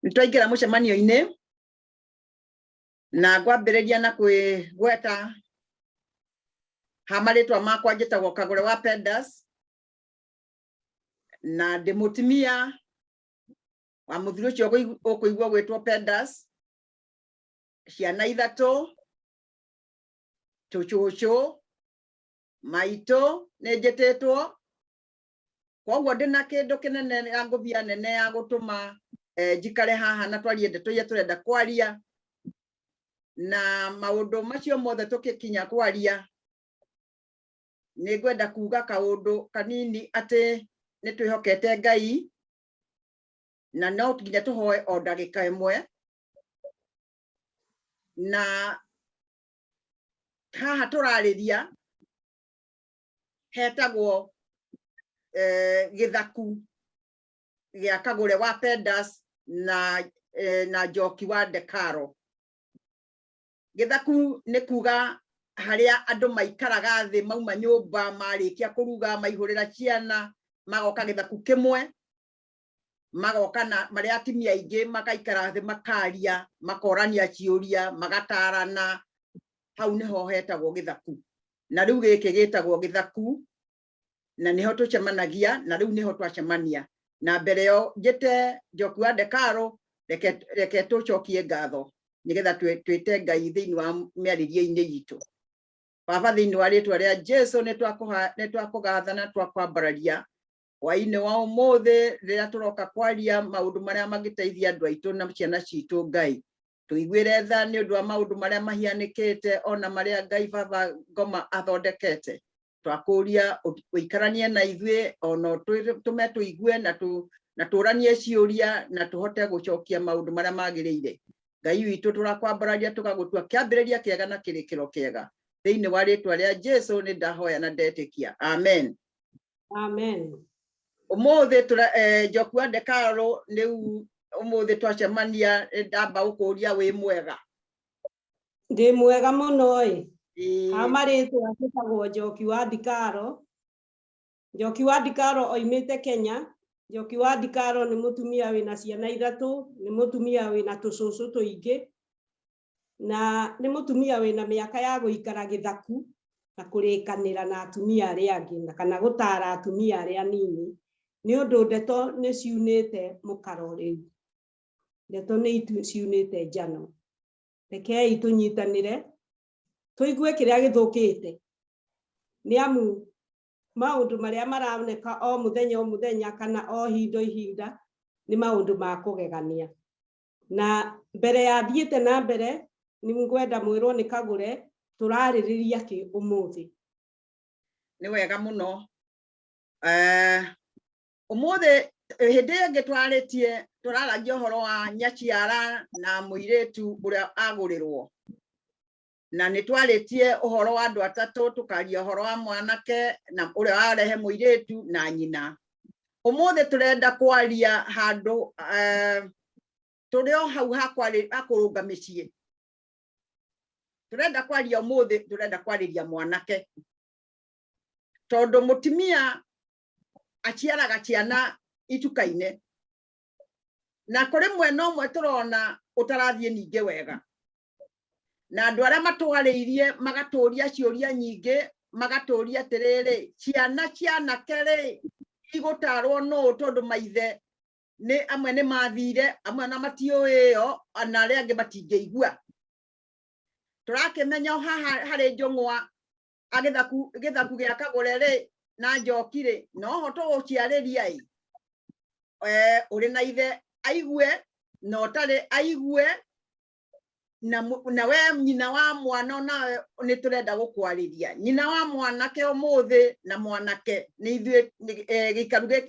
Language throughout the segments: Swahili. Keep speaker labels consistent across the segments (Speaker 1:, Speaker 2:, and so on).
Speaker 1: Nitwaingĩra mũcemanio-inĩ na ngwambĩrĩria na kwĩgweta hamarĩtwa makwa njĩtagwo Kagũre wa Pedas na ndĩ mũtumia wa mũthuri ũcio ũkũigua gwĩtwo Pedas, ciana ithatũ, tũcũcũ, maitũ nĩnjĩtĩtwo, koguo ndĩna kĩndũ kĩnene ya ngũbia nene ya gũtũma njikare haha na twarie ndeto iria tũrenda kwaria, na maũndũ macio mothe tũkikinya kwaria nĩngwenda kuga kaũndũ kanini atĩ nĩtwĩhokete Ngai na no nginya tũhoe o ndagĩka ĩmwe, na haha tũrarĩria hetagwo gĩthaku gĩa Kagũre wa Pedas na Njoki wa Ndekaro. Gĩthaku nĩ kuga harĩa andũ maikaraga thĩ mauma nyũmba marĩkia kũruga maihũrĩra ciana magoka gĩthaku kĩmwe, magoka na marĩa atumia aingĩ magaikara thĩ makaria makorania ciũria magatarana, hau nĩho hetagwo gĩthaku. Na rĩu gĩkĩ gĩtagwo gĩthaku na nĩho tũcemanagia na rĩu nĩho twacemania. Na mbere yo njĩte Njoki wa Ndekaro reke tũcokie ngatho nĩgetha twĩte Ngai thĩinĩ wa mĩarĩrie-inĩ itũ. Baba, thĩinĩ wa rĩtwa rĩa Jesũ nĩtwakũgatha na twakwambararia hwaĩ-inĩ wa ũmũthĩ rĩrĩa tũroka kwaria maũndũ marĩa mangĩteithia andũ aitũ na ciana citũ. Ngai, tũiguĩre tha nĩ ũndũ wa maũndũ marĩa mahianĩkĩte ona marĩa Ngai Baba ngoma athondekete. Twakũria ũikaranie na ithuĩ ona tũme tũigue na tũranie ciũria na tũhote gũcokia maũndũ marĩa magĩrĩire. Ngai witũ tũrakwambararia tũgagũtua kĩambĩrĩria kĩega na kĩrĩkĩro kĩega. Thĩinĩ wa rĩtwa rĩa Jesũ nĩ ndahoya na ndetĩkia. Amen.
Speaker 2: Amen.
Speaker 1: Ũmũthĩ Njoki wa Ndekaro rĩu ũmũthĩ twacemania ndamba gũkũria wĩ mwega.
Speaker 2: Ndĩ mwega mũno ĩ. Hamarĩtwa njĩtagwo Njoki wa Ndekaro. Njoki wa Ndekaro oimĩte Kenya. Njoki wa Ndekaro nĩ mũtumia wĩna ciana ithatũ, nĩ mũtumia wĩna tũcũcũ tũingĩ, na nĩ mũtumia wĩna mĩaka ya gũikara gĩthaku na kũrĩkanĩra na atumia arĩa angĩ na kana gũtara atumia arĩa anini, nĩ ũndũ ndeto nĩ ciunĩte mũkaro rĩu. Ndeto nĩ ciunĩte njano. Rekei tũnyitanĩre tũigue kĩrĩa gĩthũkĩte, nĩ amu maũndũ marĩa maroneka o mũthenya kana o ihinda nĩ maũndũ ma kũgegania. Na mbere ya thiĩte na mbere nĩ ngwenda mwĩrwo nĩ Kagũre tũrarĩrĩria kĩ ũmũthĩ.
Speaker 1: Nĩ wega mũno. Ũmũthĩ hĩndĩ ĩngĩ tũraragia ũhoro wa nyaciara na mũirĩtu ũrĩa agũrĩrwo. Na nĩ twarĩtie ũhoro wa andũ atatũ, tũkaria ũhoro wa mwanake na ũrĩa warehe mũirĩtu na nyina. Ũmũthĩ tũrenda kwaria handũ tũrĩ o hau ha kũrũnga mĩciĩ. Tũrenda kwaria ũmũthĩ, tũrenda kwarĩria mwanake. Tondũ mũtumia aciaraga ciana ituka-inĩ. Na kũrĩ mwena ũmwe tũrona ũtarathiĩ ningĩ wega. Na andũ arĩa matwarĩirie magatũria ciũria nyingĩ, magatũria atĩrĩrĩ, ciana cianake-rĩ igũtarwo nũũ tondũ maithe amwe nĩ mathire, amwe na matiũĩ ĩyo, na arĩa angĩ matingĩigua. Tũrakĩmenya haha harĩ njũng'wa gĩthaku gĩa Kagũre-rĩ na Njoki-rĩ, noho tũgũciarĩria-ĩ. Ũrĩ na ithe aigue na ũtarĩ aigue, na we nyina wa mwana nawe nĩ tũrenda gũkwarĩria. Nyina wa mwanake ũmũthĩ na mwanake nĩ ithuĩ,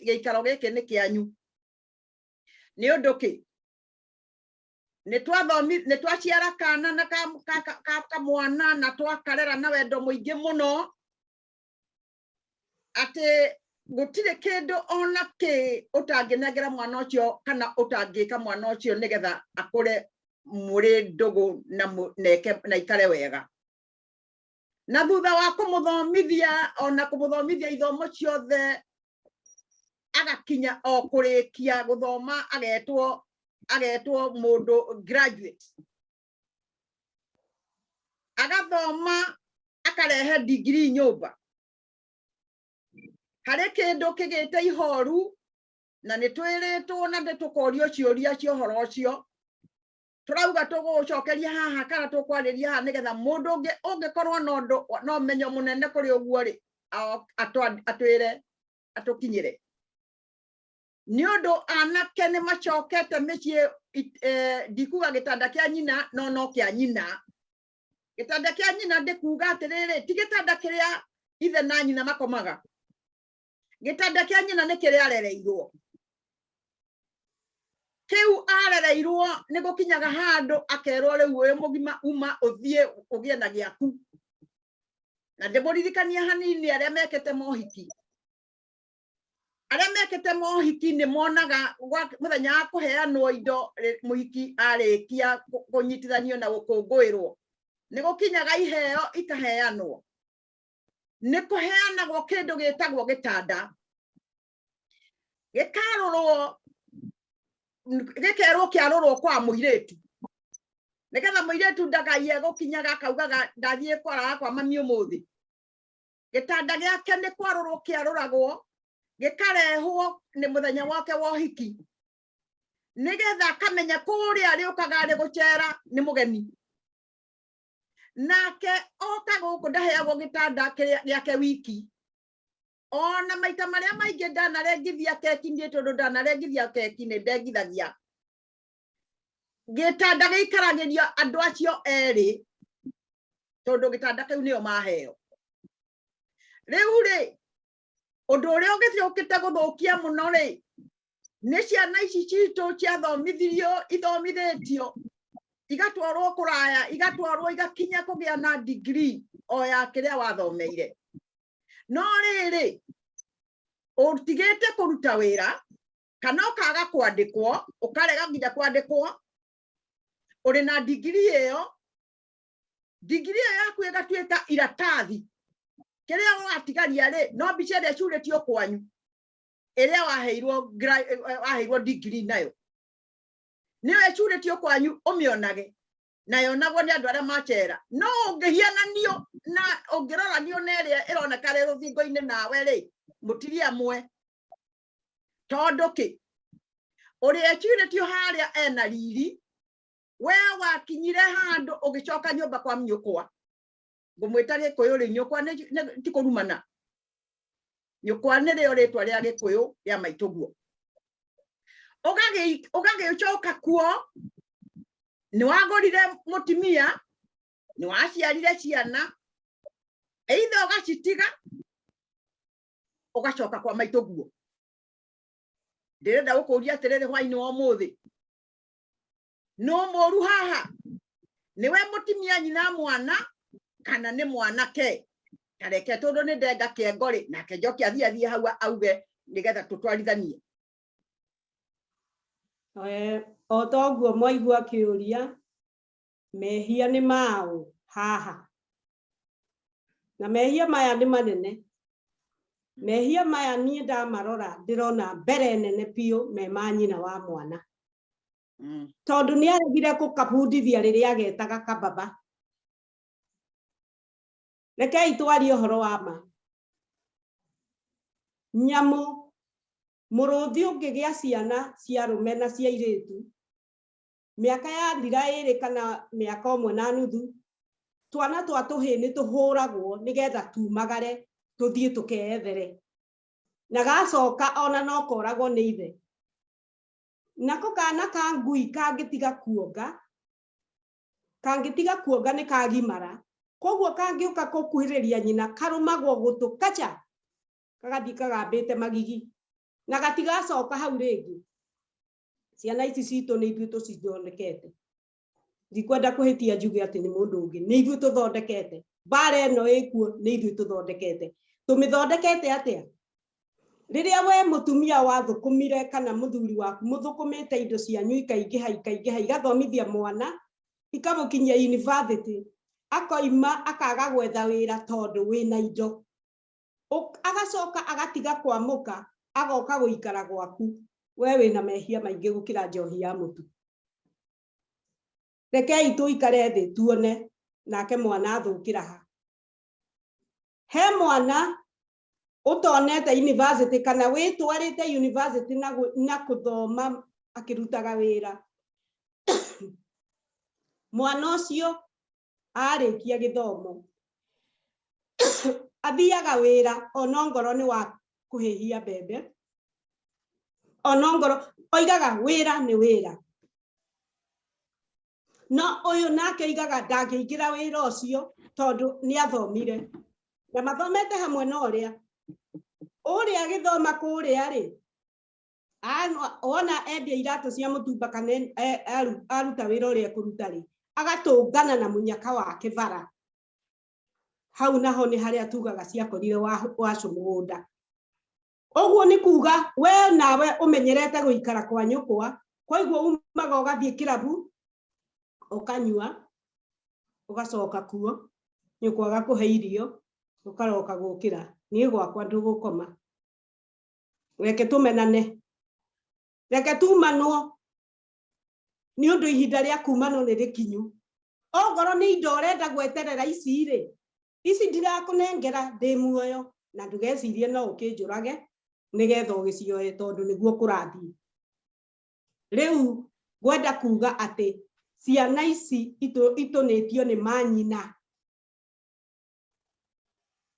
Speaker 1: gĩikaro gĩkĩ nĩ kĩanyu. Nĩ ũndũ kĩ? Nĩ twaciara kana na kamwana na twakarera na wendo mũingĩ mũno atĩ gũtirĩ kĩndũ ona kĩ ũtangĩnengera mwana ũcio kana ũtangĩka mwana ũcio nĩgetha akũre mũrĩ ndũgũ na ikare wega. Na thutha wa kũmũthomithia ona kũmũthomithia ithomo ciothe agakinya o kurikia guthoma agetwo mundu graduate agathoma akarehe degree nyumba hari kindu kigite ihoru na nitwiritwo na nditukorio ciuria cio horo cio turauga tugucokeria haha kana tukwariria haha nigetha mundu ungikorwo no menyo munene kuri uguo ri atwire atukinyire ni undu anake ni macokete micie ndikuga gitanda kia nyina no kia nyina gitanda kia nyina ndikuga atiriri ti gitanda kiria ithe na nyina makomaga gitanda kia nyina ni kiria arereirwo kiu arereirwo ni gukinyaga handu akerwo riu uyu mugima uma uthie ugie na giaku na ndimurithikania hanini aria mekete mohiki ni monaga muthenya wa kuheanwo indo muhiki arikia kunyitithanio na gukungwirwo ni gukinyaga iheo ikaheanwo ni kuheanagwo kindu gitagwo gitanda gikarurwo gikerwo kiarurwo kwa muiretu nigetha muiretu ndagaye gukinyaga akaugaga ndathie kwara kwa mami umuthi gitanda giake ni kwarurwo kiaruragwo gikarehwo ni muthenya wake wa uhiki nigetha akamenya kuria riukaga ri gucera ni mugeni nake oka guku ndaheagwo gitanda giake wiki ona maita maria maingi ndanarengithia keki ndi tondu ndanarengithia keki ni ndengithagia gitanda giikaragirio andu acio eri tondu gitanda kiu nio maheo riu ri undu uria ungithiukite guthukia muno ri ni ciana ici citu ciathomithirio ithomithitio igatwarwo kuraya igatwarwo igakinya kugia na degree o ya kiria wathomeire no riri utigite kuruta wira kana ukaga kwandikwo ukarega nginya kwandikwo uri na degree iyo yaku igatuika iratathi kiria watigaria ri no mbica ria curitio kwanyu iria waheirwo degree nayo niyo ecuritio kwanyu umionage nayo nagwo ni andu aria macera no ungihiananio na ungiroranio na iria ironeka ri ruthingo-ini nawe ri mutiri amwe tondu ki uri ecuritio haria ena riri we wakinyire handu ugicoka nyumba kwa mnyukwa ngumwita Gikuyu ri nyukwa ti kurumana nyukwa ni rio ritwa ria Gikuyu ria maituguo ugagicoka kuo ni wagorire mutimia ni waciarire ciana either ugacitiga ugacoka kwa maituguo ndirenda gukuria atiriri hwaini wa muthi no moru haha niwe mutimia nyina mwana kana ni mwanake tareke tondu ni ndenga kiengori nake njoki athie hau auge nigetha tutwarithanie
Speaker 2: o toguo mwaigua kiuria mehia ni mao haha na mehia maya ni manene mehia maya nie ndamarora ndirona mbere nene piu me manyina wa mwana tondu ni aregire gukabundithia riria agetaga kababa rekei twarie uhoro wa ma nyamu muruthi ungigia ciana cia rume na cia iritu miaka ya thira iri kana miaka umwe na nuthu twana twa tuhini tuhuragwo nigetha tumagare tuthie tukeethere na gacoka ona no koragwo ni ithe nako kana ka ngui kangitiga kuonga ni kagimara koguo kangiuka kukuhiriria nyina karumagwo gutu kacha kagathi kagambite magigi na gatigacoka hau ringi ciana ici citu ni ithuĩ tucithondekete ndikwenda kuhitia njuge ati ni mundu ungi ni ithuĩ tuthondekete bare eno ikuo ni ithuĩ tuthondekete tumithondekete atia riria we mutumia wathukumire kana muthuri waku muthukumite indo cianyu ikaingiha igathomithia mwana ikamukinyia university akoima akaga gwetha wira tondu wina indo agacoka agatiga kwamuka agoka guikara gwaku we wina mehia maingi gukira njohi ya mutu rekei tuikare thi tuone nake mwana athukira ha he mwana utonete university kana witwarite university na kuthoma akirutaga wira mwana ucio arikia githomo athiaga wira onongoro ni wa kuhihia bebe onongoro oigaga wira ni wira no uyu nake igaga ndakiingira wira ucio tondu ni athomire na mathomete hamwe na uria githoma kuria ri ona endia iratu cia mutumba kana aruta wira uria kuruta ri agatungana na munyaka wake bara hau naho ni haria tugaga ciakorire wa cumugunda oguo ni kuga we nawe umenyerete guikara kwa nyukwa koiguo umaga ugathie kirabu ukanyua ugacoka kuo nyukwa agakuhe irio ukaroka gukira ni gwakwa ndugukoma reke tumenane reke tumanwo ni undu ihinda ria kumano ni rikinyu ongoro ni indo urenda gweterera ici ndirakunengera ndi muoyo na ndugecirie no ukinjurage nigetha ugicioe tondu niguo kurathie riu gwenda kuga ati ciana ici itunitio ni manyina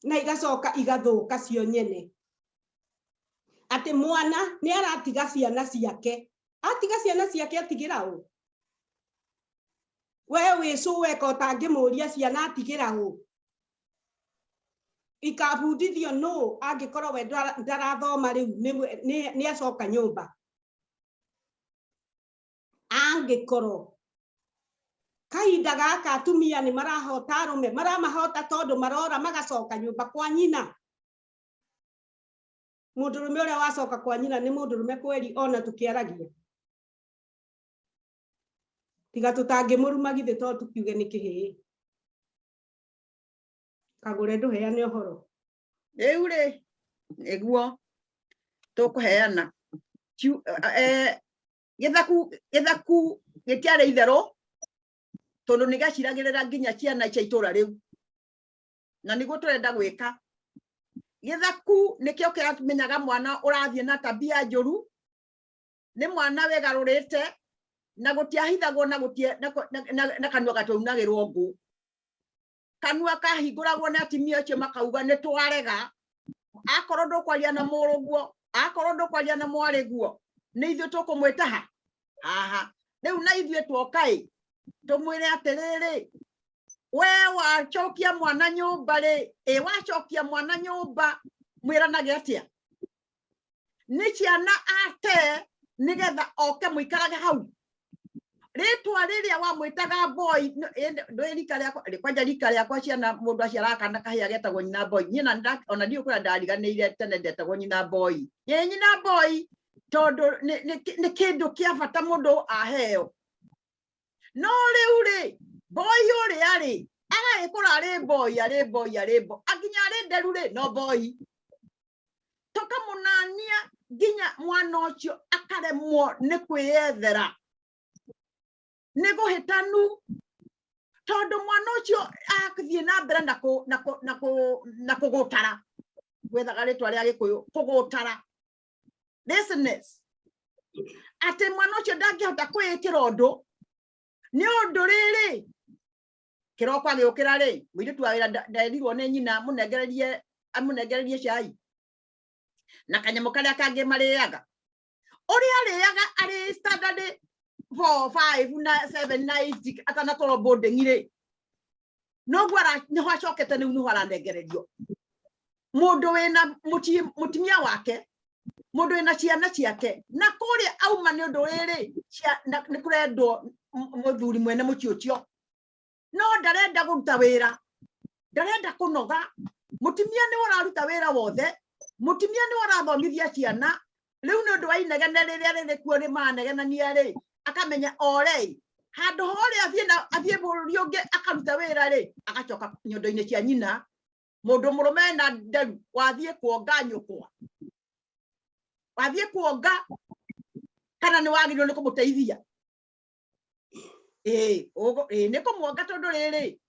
Speaker 2: na igacoka igathuka cio nyene ati mwana ni aratiga ciana ciake atigira u we wicuwe ko tangimuria ciana atigira u ikabudithio no angikorwo we ndarathoma riu ni acoka nyumba angikorwo kahinda gaka atumia ni marahota arume maramahota tondu marora magacoka nyumba kwa nyina mundurume uria wacoka kwa nyina ni mundurume kweli ona tukiaragia tiga tutangimuruma githe tondu tukiuge ni kihii kagure nduheane uhoro
Speaker 1: riu ri niguo tukuheana githaku gitiare itheru tondu ni gaciragirira nginya ciana cia itura riu na niguo turenda gwika githaku nikio kiramenyaga mwana urathie na tabia njuru ni mwana wegarurite na gutiahithagwo na kanua gataunagirwo ngu kanua kahinguragwo na atimia acio makauga ni twarega akorwo ndukwaria na muruguo akorwo ndukwaria na mwariguo ni ithuĩ tukumwita haha riu na ithuĩ twokai tumwire atiriri we wacokia mwana nyumba ri wacokia mwana nyumba mwiranage atia ni ciana ate nigetha oke muikarage hau ritwa riria wamwitaga boy rika riakwa ciana mundu aciara kana kahia getagwo nyina boy nyina ona ndio kura ndariganiire tene ndetagwo nyina boy nyina boy tondu ni kindu kia bata mundu aheo no riu ri boy uri ari agagikura ari boy aginya ari nderu ri no boy tukamunania nginya mwana ucio akaremwo ni kwiyethera ni guhitanu tondu mwana ucio akithie na mbere na kugutara gwethaga ritwa ria gikuyu kugutara business ati mwana ucio ndangihota kwikira undu ni undu riri kiroko agiukira ri muiritu wa wira nderirwo ni nyina amunengererie cai na kanyamu karia kangi mariaga uria ariaga ari standard 4 5 na 7 na 8 atana toro boarding ri no gwara ni ho acokete ni unu haranengererio mundu wina mutimia wake mundu wina ciana ciake na kuria auma ni undu riri ni kurendwo muthuri mwene mucio no ndarenda kuruta wira ndarenda kunoga mutimia ni wararuta wira wothe mutimia ni warathomithia ciana riu ni undu wa inegene riria riri kuo ri manegenania ri akamenya orei handu hore athie bururi ungi akaruta wira ri agacoka nyondo-ini cia nyina mundu murume na nderu wathie kuonga nyukwa wathie kuonga kana ni wagirwo ni kumuteithia ni kumuonga tondu riri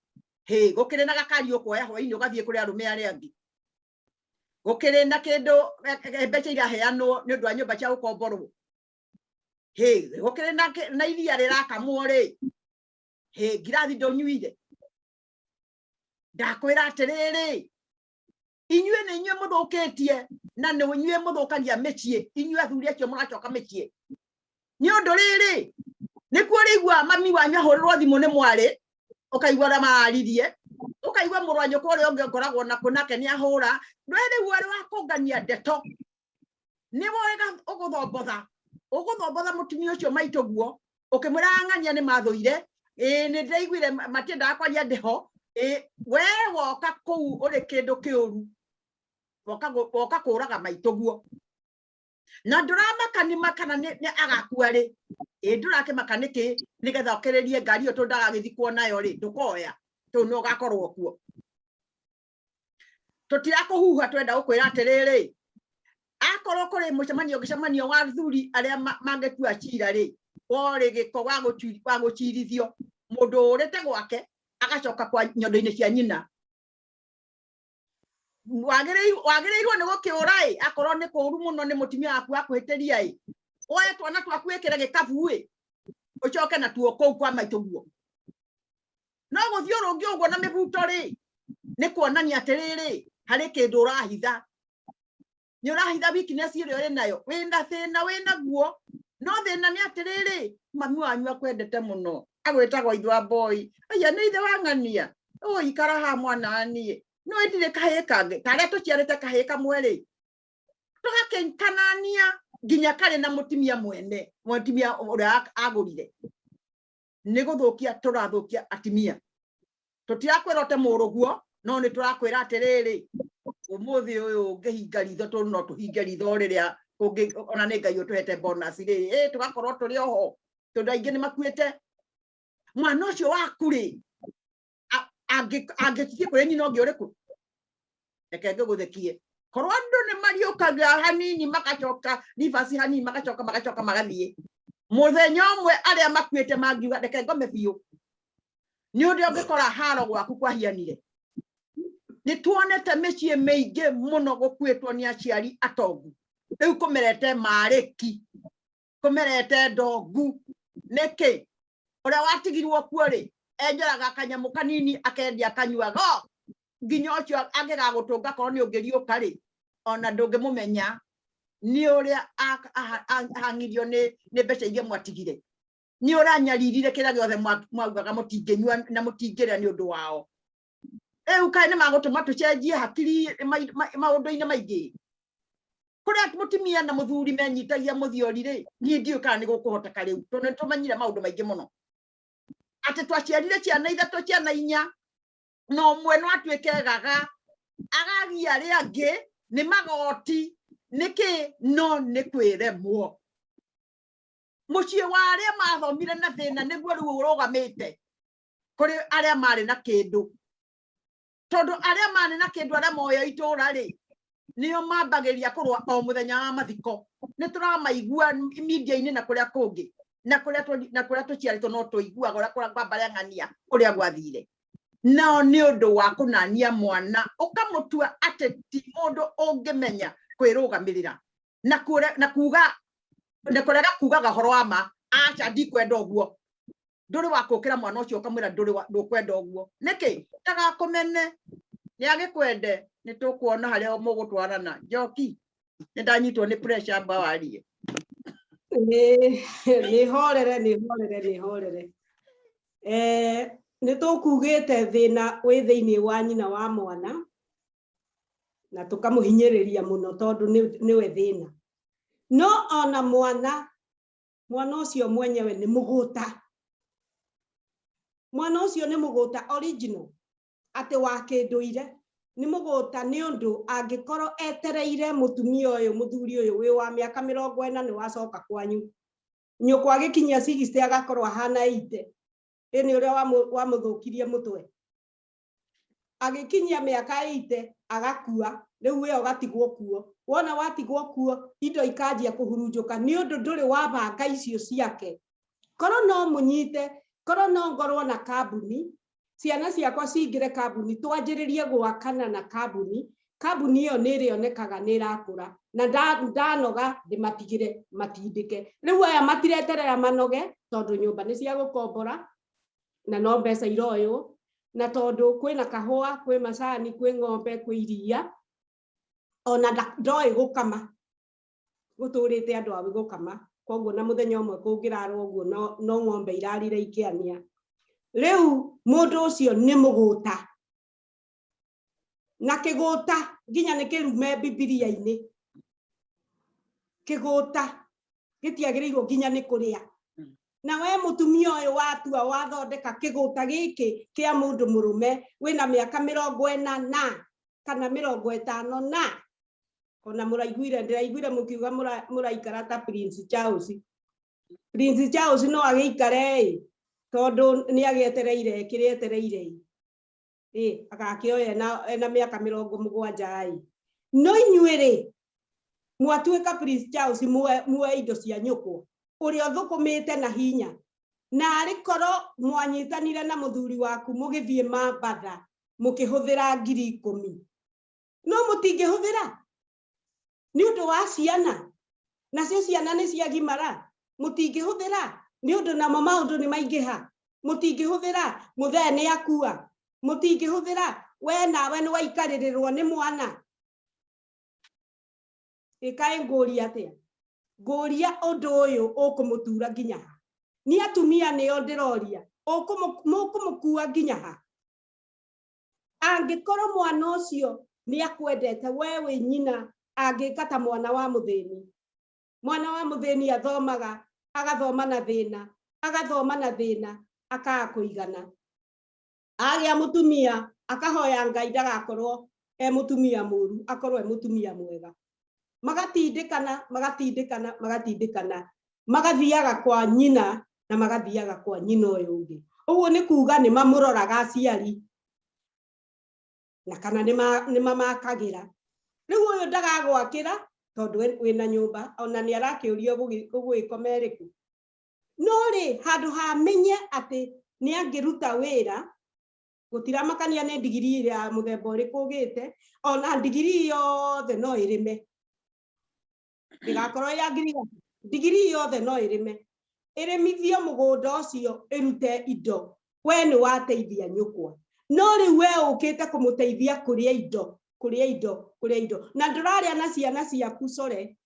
Speaker 1: gukire na gakari ukoya hwaini ugathie kuri arume ari angi gukire na kindu mbeca iraheanwo ni undu wa nyumba cia ukomborwo gukire na iria rirakamwo ri ngirathi ndonyuire ndakwira atiriri inyue ni inyue muthukitie na ni inyue muthukagia micie inyue athuri acio mugacoka micie ni undu riri ni kuurigwa mami wanyu ahurwo thimu ni mwari ukaigwa ra mararirie ukaigwa murwanyo kore onge ngoragwo na kunake ni ahura ndwere wari wa kungania ndeto ni wega uguthobotha mutumia ucio maitoguo ukimwira ng'ania ni mathuire ni ndaiguire matienda kwaria ndeho we woka kuu uri kindu kiuru woka kuraga maitoguo na nduramaka ni makana ni agakua ri ndurake makaniki nigetha ukiririe ngari yo tondaga githikwo nayo ri ndukoya tu no gakorwo kuo tutirakuhuha twenda ukwira atiriri akorwo kuri mucemanio gicemanio wa thuri aria mangetua cira ri wori giko wa gucirithio mundu urite gwake agacoka kwa nyondo-ini cia nyina wagireirwo ni gukiura akorwo ni kuru muno ni mutumia waku akuhitiria oye twana twaku ikire gikabu ucoke na tuo kou kwa maitoguo no guthio rungi uguo na mibuto ri ni kuonania atiriri hari kindu urahitha ni urahitha weakness iri uri nayo wina thina wina guo no thina ni atiriri mami wanyu akwendete muno agwitagwo ithwa boy aya ni ithe wa ng'ania ikara ha mwana ani no ndire kahii kange taria tuciarite kahii kamwe ri tugakenkanania nginya kare na mutimia mwene mutimia uria agurire ni guthukia turathukia atimia tutirakwira te muruguo no ni turakwira atiriri umuthi uyu ngihinga ritho tu no tuhinge ritho riria kungi ona ni ngai utuhete bonus ri tugakorwo turi oho tondu aingi ni makuite mwana ucio waku ri angitikie kuri nyina ungi uriku reke ngiguthekie korwo andu ni mariukaga hanini makacoka rivers hanini makacoka magathie muthenya umwe aria makuite mangiuga reke ngome biu ni undu ungikora haro gwaku kwahianire ni tuonete micie meingi muno gukwitwo ni aciari atongu riu kumerete mariki kumerete ndongu niki uria watigirwo kuo ri enjeraga kanyamu kanini akendia akanyuaga nginya ucio angigagutunga korwo ni ungiriuka ri ona ndungimumenya ni uria ahangirio ni mbeca iria mwatigire ni uranyaririre kira giothe mwaugaga mutingenyua na mutingire ni undu wao kae ni magutuma tucenjie hakiri maundu-ini maingi kuria mutimia na muthuri menyitagia muthiori ri ni ndiu kana ni gukuhoteka riu tondu tumanyire maundu maingi muno ati twaciarire ciana ithatu ciana inya no mwe no atuike gaga agagia ri angi ni magoti niki no ni kwiremwo mucie wa aria mathomire na thina niguo riu urugamite kuri aria mari na kindu tondu aria mari na kindu aria moyo itura ri nio mambagiria kurwa o muthenya wa mathiko ni turamaigua media-ini na kuria kungi na kuria tuciaritwo no tuiguaga uria kwambare ng'ania uria gwathire no ni undu wa kunania mwana ukamutua ati ti mundu ungimenya kwirugamirira na kuga na kurega kuga gahoro wa ma acha ndikwenda uguo nduri wa kukira mwana ucio ukamwira ndukwenda uguo niki tagakumene ni agikwende ni tukuona haria mugutwarana Njoki ni ndanyitwo ni pressure mbawarie
Speaker 2: ni horere ni tukugite thina wi thiini wa nyina wa mwana na tukamuhinyiriria muno tondu ni we thina no ona mwana ucio mwenyewe ni muguta mwana ucio ni muguta original ati wa kinduire ni muguta ni undu angikorwo etereire mutumia uyu muthuri uyu wi wa miaka 40 ni wacoka kwanyu nyukwa gikinyia 60 agakorwo hana 80 ni uria wa muthukirie mutwe agikinyia miaka 80 agakua riu we ugatigwo kuo wona watigwo kuo indo ikanjia kuhurunjuka ni undu nduri wabanga icio ciake koro no munyite koro no ngorwo na kambuni ciana ciakwa cingire kambuni twanjiririe gwakana na kambuni iyo nirionekaga nirakura na ndanoga ndimatigire matindike riu aya matireterera manoge tondu nyumba ni cia gukombora na no mbeca iroyo na tondu kwina kahua kwi macani kwi ng'ombe kwi iria ona ndoi gukama guturite andu awi gukama koguo na muthenya umwe kungirarwo uguo no ng'ombe irarire ikiania riu mundu ucio ni muguta na kiguta nginya ni kirume Bibilia-ini kiguta gitiagirirwo nginya ni kuria na we mutumia uyu watua wathondeka kiguta giki kia mundu murume wina miaka 40 na kana 50 na ona ndiraiguire mukiuga muraikara ta Prince Charles no agiikare tondu ni agietereire kirietereire agakioya ena miaka 70 no inyuire mwatuika Prince Charles muwe indo cia nyukwa uria thukumite na hinya na arikoro mwanyitanire na muthuri waku mugithie mabatha mukihuthira 10,000 no mutingihuthira ni undu wa ciana nacio ciana ni cia gimara mutingihuthira ni undu na maundu ni maingiha mutingihuthira muthee ni akua mutingihuthira we nawe ni waikaririrwo ni mwana ikai nguria atia nguria undu uyu ukumutura nginya ha ni atumia ni ndiroria mukumukua nginya ha angikoro mwana ucio ni akwendete wewe nyina angikata mwana wa muthini athomaga agathoma na thina akakuigana agia mutumia akahoya Ngai ndagakorwo mutumia muru akorwo mutumia mwega magatindikana magathiaga kwa nyina na magathiaga kwa nyina uyu ungi uguo ni kuuga ni mamuroraga aciari na kana ni mamakagira riu uyu ndagagwakira tondu wina nyumba ona ni arakiurio gugwikomeriku no ri handu hamenye ati ni angiruta wira gutiramakania ni digiri ya muthemba uriku ugite ona digiri yothe no irime ndigakorwo ya digiri yothe no irime irimithio mugunda ucio irute indo we ni wateithia nyukwa no ri we ukite kumuteithia kuria indo na nduraria na ciana ciaku core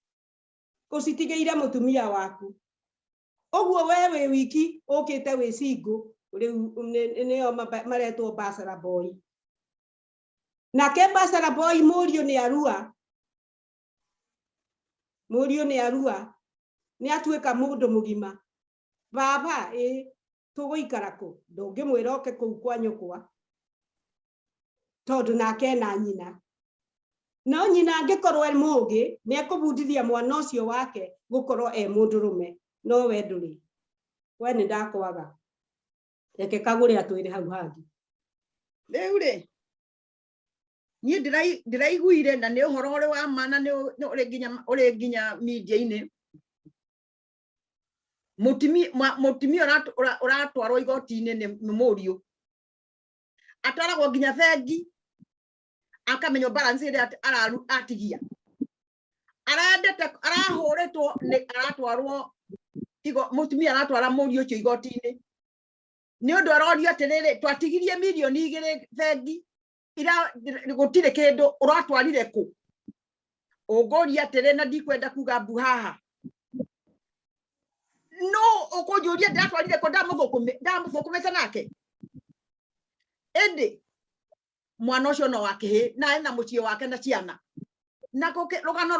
Speaker 2: usitigeire mutumia waku uguo wewe wiki ukite wi single riu nio maretwo bachelor boy na ke bachelor boy murio ni arua ni atuika mundu mugima baba tuguikara ku ndungimwira oke kuu kwa nyukwa tondu nake na nyina no nyina angikorwo mugi ni akubundithia mwana ucio wake gukorwo mundurume no we nduri we ni ndakwaga reke kagure atwire hau hangi
Speaker 1: riu ri ni ndiraiguire na ni uhoro uri wa mana ni uri nginya media-ini mutumia uratwarwo igoti-ini ni murio atwaragwo nginya bengi akamenyo balance ile atigia arendete arahuritwo ni aratwarwo mutumia aratwara murio cio igoti-ini ni undu arorio atiriri twatigirie milioni 2 bengi ira gutire kindu uratwarire ku ugoria atiriri na ndikwenda kuga mbu haha no ukunjuria ndatwarire ku ndamuthukumite nake ende mwana ucio no wake na ena mucie wake na ciana na rugano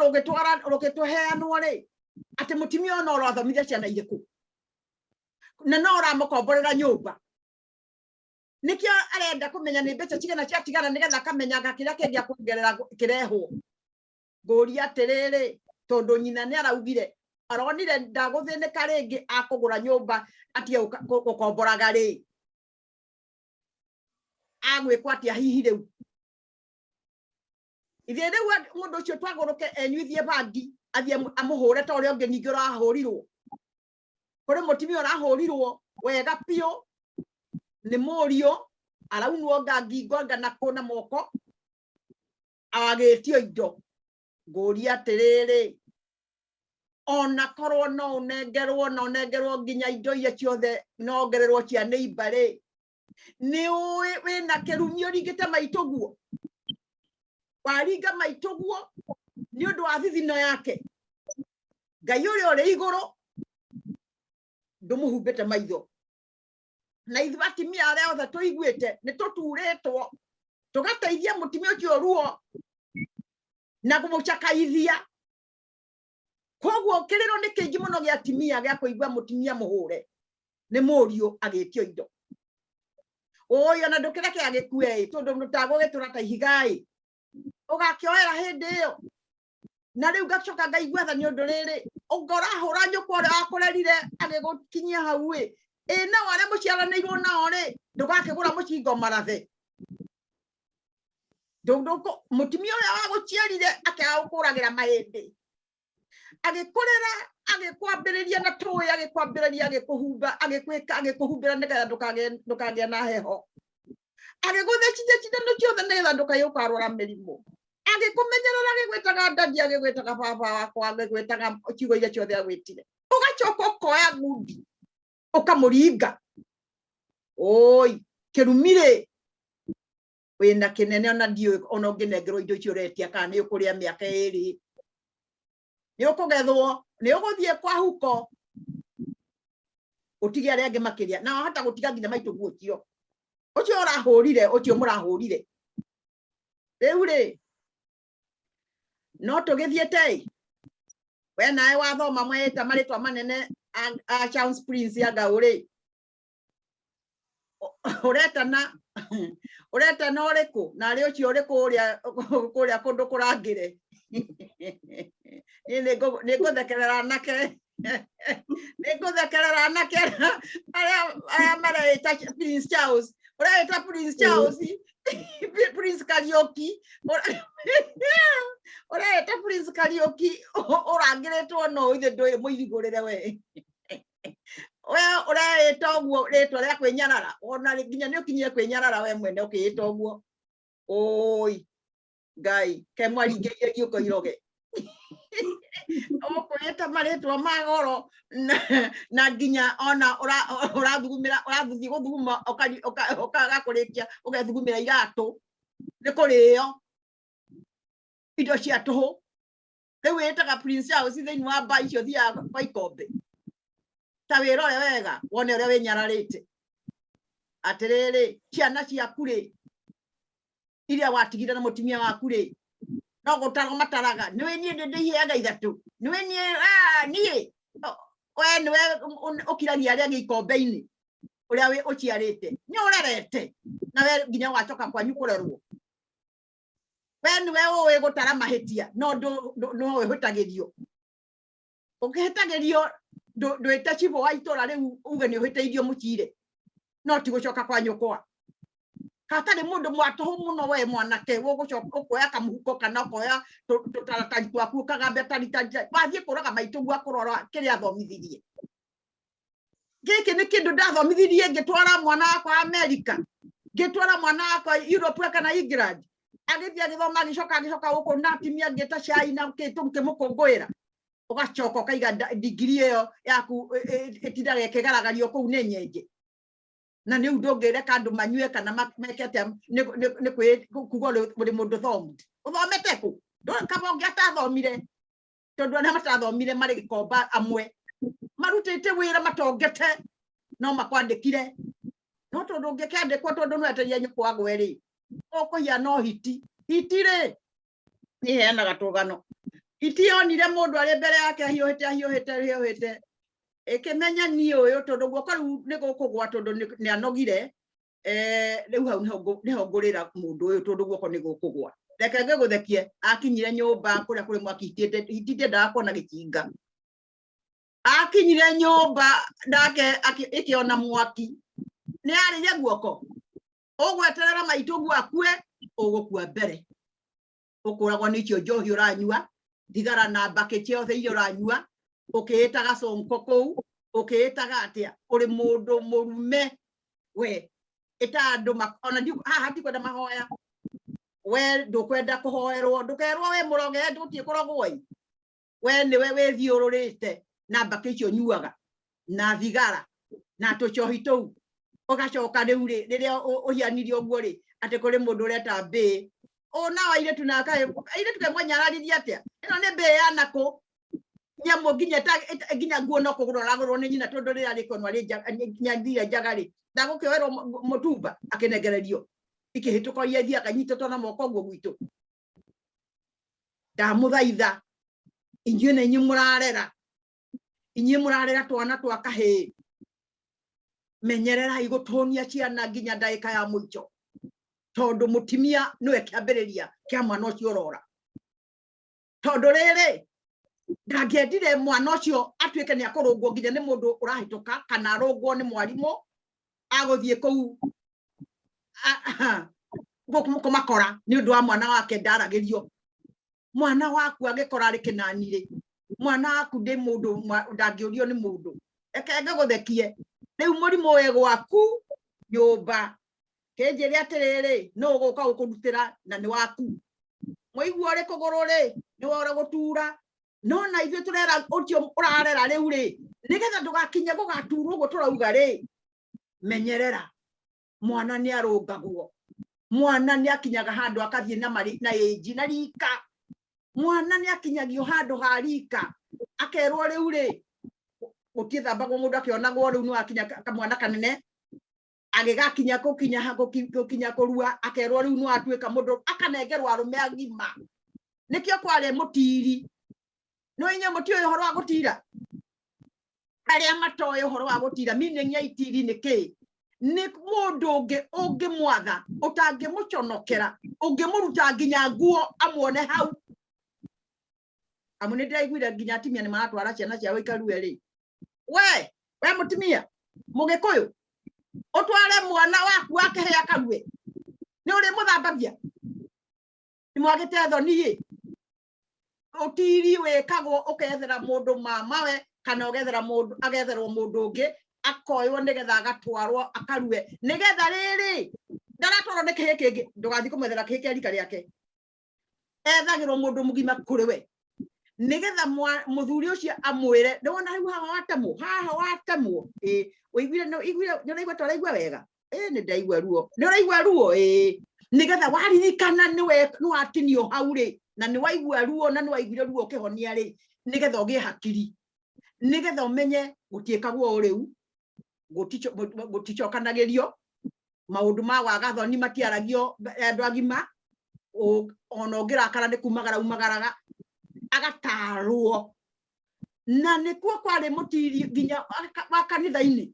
Speaker 1: rugituheanwo ri ati mutimia no urathomithia ciana iriku na no uramukomborera nyumba nikio arenda kumenya ni mbeca cigana ciatigana nigetha akamenyaga kiria kengia kuongerera kirehwo nguria atiriri tondu nyina ni araugire aronire ndaguthinika ringi akugura nyumba atie gukomboraga ri agwikwa atia hihi riu ithe rĩu mũndũ ũcio twagũrũke enyuithie bangi athiĩ amũhũre ta ũrĩa ũngĩ ningĩ ũrahũrirwo kũrĩ mũtumia ũrahũrirwo wega biũ nĩ mũriũ araunwo ngangingo ngana kũna moko agĩtio indo ngũria atĩrĩrĩ ona korwo no ũnengerwo nginya indo iria ciothe nongererwo cia neighbor rĩ nĩ ũĩ wĩna kĩrumi ũringĩte maitũguo waringa maitũguo nĩ ũndũ wa thithino yake Ngai ũrĩa ũrĩ igũrũ ndũmũhumbĩte maitho na ithuĩ atumia arĩa othe tũiguĩte nĩ tũturĩtwo tũgateithia mũtumia ũcio ruo na kũmũcakaithia koguo kĩrĩro nĩ kĩingĩ mũno gĩa atumia gĩa kũigua mũtumia mũhũre nĩ mũriũ agĩtio indo Oyo na ndũkĩreke agĩkue tondũ mũtagũgĩtũra ta ihiga ũgakĩoera hĩndĩ ĩyo na rĩu ngacoka ngaigua tha nĩ ũndũ rĩrĩ ũngorahũra nyũkwa ũrĩa wakũrerire agĩgũkinyia hau na wale mũciaranĩirwo nao rĩ ndũgakĩgũra mũcingo marathe ndũndũko mũtumia ũrĩa wagũciarire akĩagũkũragĩra mahĩndĩ agĩkũrera agĩkwambĩrĩria na tũĩ agĩkwambĩrĩria agĩkũhumba agĩkũhumbĩra nĩgetha ndũkagĩa na heho agĩgũthecithia cindano ciothe nĩgetha ndũkayũkarwara mĩrimũ agĩkũmenyerera agĩgwĩtaga ndandi agĩgwĩtaga baba wakwa agĩgwĩtaga ciugo iria ciothe agwĩtire ũgacoka ũkoya ngundi ũkamũringa oi kĩrumire wĩna kĩnene ona ndiũ ona ũngĩnengerwo indo icio ũretia kana nĩ ũkũrĩa mĩaka ĩrĩ nĩ ũkũgethwo nĩ ũgũthiĩ kwa huko ũtige arĩa angĩ makĩria na wahota gũtiga nginya maitũguo ũcio ũrahũrire ũcio mũrahũrire rĩu rĩ no tũgĩthiĩte we nawe wathoma mweta marĩtwa manene a Charles Prince ya Gaũrĩ ũretana ũrĩkũ na arĩ ũcio ũrĩkũ ũrĩa kũndũ kũrangĩre nĩngũthekerera nake arĩa mareta Prince Charles ũreta Prince Charles Prince Kariuki ũreta Prince Kariuki ũrangĩrĩtwo no ithe ndũĩ mũithigũrĩre we ũreta ũguo rĩtwa rĩa kwĩnyarara ona nginya nĩ ũkinyire kwĩnyarara we mwene ũkĩĩta ũguo oi Ngai ke mwaringĩrie gĩũko iroge ũkwĩta marĩtwa ma goro na nginya ona ũrathuthi gũthuguma ũkaga kũrĩkia ũgethugumĩra iratũ nĩ kũrĩo indo cia tũhũ rĩu wĩtaga Prince Charles thĩinĩ wa mba icio thiaga kwa ikombe ta wĩrore wega wone ũrĩa wĩnyararĩte atĩrĩrĩ ciana ciaku rĩ iria watigire na mũtumia waku rĩ no gũtarwo mataraga nĩwe niĩ ndĩiheaga ithatũ nĩwe niĩ we nĩwe ũkiragia arĩa angĩ ikombe-inĩ ũrĩa ũciarĩte nĩ ũrerete na we nginya wacoka kwanyu kũrerwo we nĩwe ũĩ gũtara mahĩtia no wĩhĩtagĩrio ũkĩhĩtagĩrio ndwĩte cibũ wa itũra rĩu uge nĩ ũhĩtĩirio mũcire no ti gũcoka kwa nyũkwa hatarĩ mũndũ mwatũhũ mũno we mwanake ũgũcoka ũkoya kamũhuko kana ũkoya tũtaratari twaku ũkagambia taritari wathiĩ kũraga maitũguo akũrora kĩrĩa athomithirie gĩkĩ nĩ kĩndũ ndathomithirie ngĩtwara mwana wakwa Amerika ngĩtwara mwana wakwa Europe kana England agĩthiĩ agĩthoma agĩcoka gũkũ na atumia ngĩta cai na kĩmũkũngũĩra ũgacoka ũkaiga degree ĩyo yaku ĩtindaga ĩkĩgaragario kũu nĩ nyenje na nĩ ndũngĩreka andũ manyue kana mekete nĩ kuga ũrĩ mũndũ thomu ũthomete kũ kaba ũngĩ atathomire tondũ arĩa matathomire marĩ gĩkomba amwe marutĩte wĩra matongete no makwandĩkire no tondũ ũngĩkandĩkwo tondũ nĩweteria nyũkwa agwe rĩ ũkũhia no hiti rĩ nĩheanaga tũgano itionire mũndũ arĩ mbere yake hiũhĩte ĩkĩmenya niĩ ũyũ tondũ guoko rĩu nĩ gũkũgwa tondũ nĩ anogire rĩu hau nĩho ngũrĩra mũndũ ũyũ tondũ guoko nĩ gũkũgwa reke ngĩgũthekie akinyire nyũmba kũrĩa kũrĩ mwaki hitĩtie ndakuona gĩkinga akinyire nyũmba ndake ĩkĩona mwaki nĩ arĩire guoko ũgweterera maitũguo akue ũgũkua mbere ukuragwo ni cio njohi uranyua thigara na bucket yothe iyo uranyua ukiitaga sonko kou ukiitaga atia uri mundu murume we ita andu ona haha ti kwenda mahoya we ndukwenda kuhoerwo ndukerwo we muroge ndutie kurogwo we ni we withiururite na bucket cio nyuaga na thigara na tucohi tou ugacoka riu ri riria uhianirie uguo ri ati kuri mundu ureta mbi ona waire tunaka ire tukemwanyarariria atia ino ni mbi ya nako nyamo ginya nguo no kuguroragurwo ni nyina tondu rira rikonwa ri nyathire njagari ndagukioerwo mutumba akinengererio ikihituko yethi akanyita tona moko guo gwitu ndamuthaitha inyuĩ nĩ inyuĩ mũrarera twana twa kahĩĩ menyererai gũtũnia ciana nginya ndagĩka ya mũico tondũ mũtimia nĩwe kĩambĩrĩria kĩa mwana ũcio ũrora tondũ rĩrĩ ndangĩendire mwana ũcio atuĩke nĩ akũrũngwo nginya nĩ mũndũ ũrahĩtũka kana arũngwo nĩ mwarimũ agũthiĩ kũu kũmakora nĩ ũndũ wa mwana wake ndaragĩrio mwana waku agĩkora arĩ kĩnani-rĩ mwana waku ndĩ mũndũ ndangĩũrio nĩ mũndũ ekenge gũthekie rĩu mũrimũ wĩ gwaku nyũmba kĩnjĩre atĩrĩrĩ no ũgũka gũkũrutĩra na nĩ waku mũigua ũrĩ kũgũrũ-rĩ nĩ wora gũtura no na ithuĩ tũrera ũcio ũrarera rĩu-rĩ nĩgetha ndũgakinye gũgaturwo ũguo tũrauga-rĩ menyerera mwana nĩ arũngagwo mwana nĩ akinyaga handũ akathiĩ na ĩnji na rika mwana nĩ akinyagio handũ ha rika akerwo rĩu-rĩ gũtiethambagwo mũndũ akĩonagwo rĩu nĩ wakinya kamwana kanene agĩgakinya gũkinya kũrua akerwo rĩu nĩ watuĩka mũndũ akanengerwo arũme agima nĩkĩo kwarĩ mũtiri no inyuĩ mũtiũĩ ũhoro wa gũtira arĩa matoĩ ũhoro wa gũtira meaning ya itiri nĩ kĩĩ nĩ mũndũ ũngĩ ũngĩmwatha ũtangĩmũconokera ũngĩmũruta nginya nguo amuone hau amu nĩ ndĩraiguire nginya atimia nĩ maratwara ciana ciao ikarue-rĩ we mũtimia mũgĩkũyũ ũtware mwana waku akĩhĩa akarue nĩ ũrĩ mũthambagia nĩ mwagĩte thoni-ĩ ũtiri wĩkagwo ũkethera mũndũ mamawe kana agetherwo mũndũ ũngĩ akoywo nĩgetha agatwarwo akarue nĩgetha rĩrĩ ndaratwarwo nĩ kĩhĩ kĩngĩ ndũgathiĩ kũmwethera kĩhĩ kĩa rika rĩake ethagĩrwo mũndũ mũgima kũrĩ we nĩgetha mũthuri ũcio amwĩre ndona rĩu haha watemwo ũiguire nĩ ũraigua ta ũraigua wega nĩ ndaigua ruo nĩ ũraigua ruo nĩgetha waririkana nĩ watinio hau-rĩ na nĩ waigua ruo na nĩ waiguire ruo ũkĩhonia-rĩ nĩgetha ũgĩe hakiri nĩgetha ũmenye gũtiĩkagwo rĩu gũticokanagĩrio maũndũ ma waga thoni matiaragio andũ agima ona ũngĩrakara nĩ kumagara agatarwo na nĩkuo kwarĩ mũtiri nginya wa kanitha-inĩ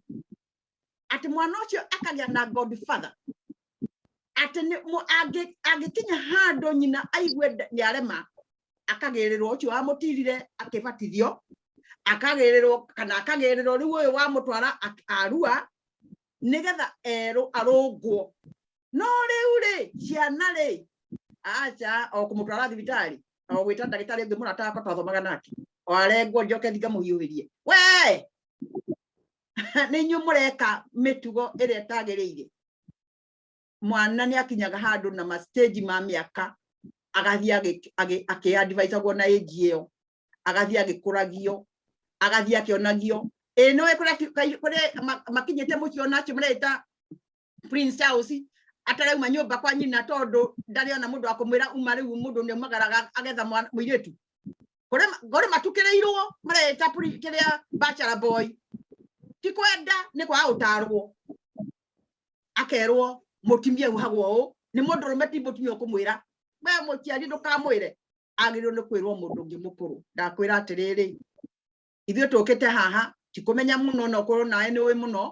Speaker 1: atĩ mwana ũcio akagĩa na godfather atĩ angĩkinya handũ nyina aigue nĩarema akagĩrĩrwo ũcio wamũtirire akĩbatithio akagĩrĩrwo kana akagĩrĩrwo rĩu ũyũ wamũtwara arua nĩgetha arũngwo no rĩu-rĩ ciana-rĩ aca o kũmũtwara thibitarĩ o gwĩta ndagĩtarĩ ũngĩ mũrata wakwa twathomaga nake o arengwo njoke thiga mũhiũhĩrie we nĩ inyuĩ mũreka mĩtugo ĩrĩa ĩtagĩrĩire mwana nĩ akinyaga handũ na mastage ma mĩaka agathiĩ akĩ-advise-agwo na age ĩyo agathiĩ agĩkũragio agathiĩ akĩonagio nĩwe kũrĩa makinyĩte mũciĩ ona acio mareta Prince Charles atarauma nyũmba kwa nyina tondũ ndarĩ ona mũndũ wa kũmwĩra uma rĩu mũndũ nĩ umagaraga agetha mũirĩtu kũrĩ matukĩrĩirwo mareta kĩrĩa bachelor boy ti kwenda nĩ kwaga gũtarwo akerwo mũtimia uhagwo ũũ nĩ mũndũ ũrũme ti mũtimia ũkũmwĩra we mũciari ndũkamwĩre agĩrĩirwo nĩ kwĩrwo mũndũ ũngĩ mũkũrũ ndakwĩra atĩrĩrĩ ithuĩ tũkĩte haha tikũmenya mũno na ũkorwo nawe nĩũĩ mũno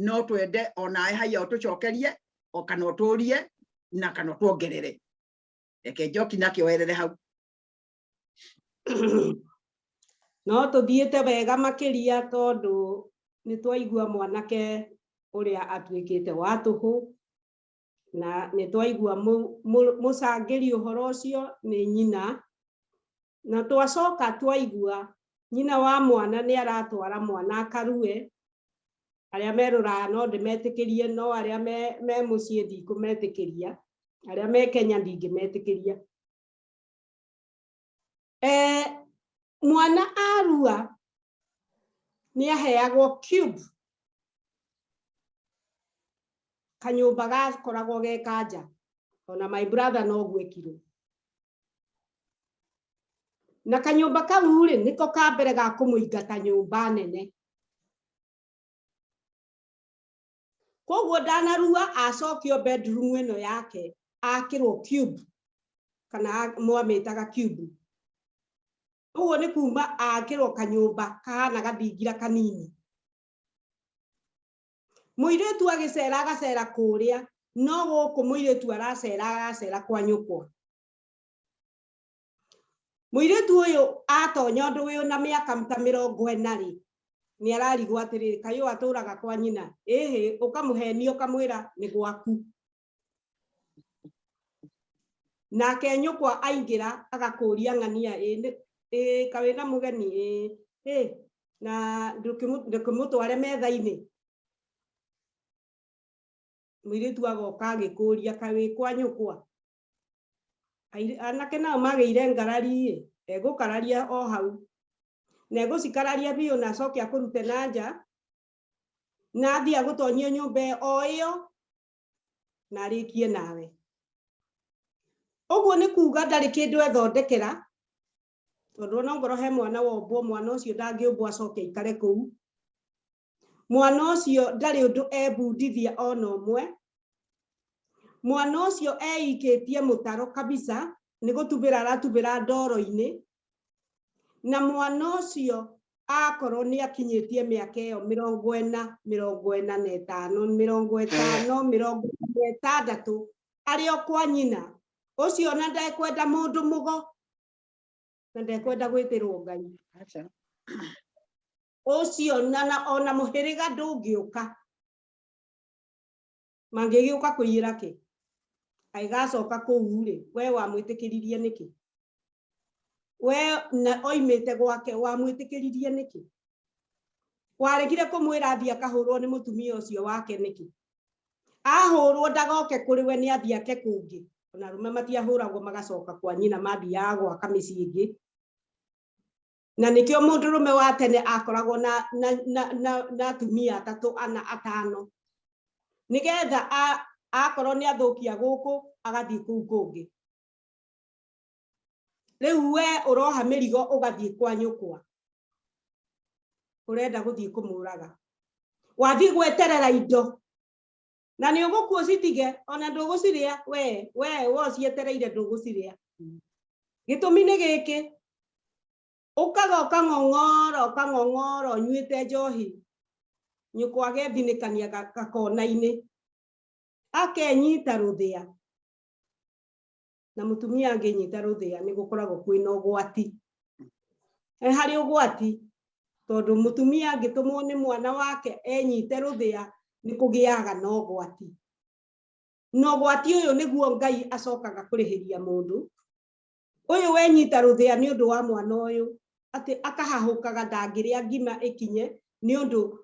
Speaker 1: no twende onawe haiya ũtũcokerie o kana ũtũrie na kana ũtuongerere reke njoki nakĩo werere hau
Speaker 2: no tũthiĩte wega makĩria tondũ nĩ twaigua mwanake ũrĩa atuĩkĩte wa tũhũ na nĩ twaigua mũcangĩri ũhoro ũcio nĩ nyina, na twacoka twaigua nyina wa mwana nĩ aratwara mwana akarue. Arĩa merũraga no ndĩmetĩkĩrie, no arĩa me mũciĩ ndikũmetĩkĩria, arĩa me Kenya ndingĩmetĩkĩria. Mwana arua nĩ aheagwo cube, kanyũmba gakoragwo ge kanja, ona my brother no gwĩkirwo. Na kanyũmba kau rĩ nĩko ka mbere ga kũmũingata nyũmba nene. Koguo ndanarua acokio bedroom ĩno yake akĩrwo cube, kana mwamĩtaga cube. Ũguo nĩ kuma akĩrwo kanyũmba kahana gathingira kanini. Mũirĩtu agacera kũrĩa, no gũkũ mũirĩtu aracera kwa nyũkwa. Mũirĩtu ũyũ atonya ũndũ ũyũ na mĩaka ta 40 rĩ, nĩ ararigwo atĩrĩrĩ, kaĩ atũraga kwa nyina? Ĩhĩ, ũkamũhenia ũkamwĩra nĩ gwaku. Nake nyũkwa aingĩra agakũria ng'ania, kaĩ na mũgeni, na ndũkĩmũtware metha-inĩ. Mũirĩtu agoka agĩkũria, kaĩ kwa nyũkwa? Anake nao magĩire ngarari, egũkararia o hau. Na egũcikararia biũ na acoke akũrute na nja, na athiĩ agũtonyie nyũmba o ĩyo, na arĩkie nawe. Ũguo nĩ kuga ndarĩ kĩndũ ethondekera, tondũ ona ngoro he mwana wombwo, mwana ũcio ndangĩũmbwo acoke aikare kũu. Mwana ũcio ndarĩ ũndũ ebundithia ona ũmwe. Mwana ũcio eikĩtie mũtaro kabisa, nĩ gũtubĩra aratubĩra ndoro-inĩ. Na mwana ũcio akorwo nĩ akinyĩtie mĩaka ĩyo 40, 45, 50, 60 arĩ o kwa nyina. Ũcio na ndekwenda mũndũ mũgo, na ndekwenda gwĩtĩrwo Ngai. Ũcio ona mũhĩrĩga ndũngĩũka. Mangĩgĩũka kũiyĩra kĩ? Aigacoka kũu rĩ, we wamwĩtĩkĩririe nĩkĩ? We oimĩte gwake wamwĩtĩkĩririe nĩkĩ? Waregire kũmwĩra athiĩ akahũrwo nĩ mũtumia ũcio wake nĩkĩ? Ahũrwo ndagoke kũrĩ we nĩ athiĩ ake kũngĩ. Ona arũme matiahũragwo magacoka kwa nyina, mathiaga gwaka mĩciĩ ĩngĩ. Na nĩkĩo mũndũrũme wa tene akoragwo na atumia 3, 4, 5, nĩgetha akorwo nĩ athũkia gũkũ agathiĩ kũu kũngĩ. Rĩu we ũroha mĩrigo ũgathiĩ kwa nyũkwa, ũrenda gũthiĩ kũmũraga. Wathiĩ gweterera indo na nĩ ũgũkua citige, ona ndũgũcirĩa. We cietereire ndũgũcirĩa. Gĩtũmi nĩ gĩkĩ, ũkaga ũkang'ong'ora ũnyuĩte njohi, nyũkwa agethinĩkania gakona-inĩ, akenyita rũthĩa. Na mũtumia angĩnyita rũthĩa nĩ gũkoragwo kwĩna ũgwati. Harĩ ũgwati, tondũ mũtumia angĩtũmwo nĩ mwana wake enyite rũthĩa nĩ kũgĩaga na ũgwati. Na ũgwati ũyũ nĩguo Ngai acokaga kũrĩhĩria mũndũ. Ũyũ wenyita rũthĩa nĩ ũndũ wa mwana ũyũ, atĩ akahahũkaga ndangĩrĩa ngima ĩkinye, nĩ ũndũ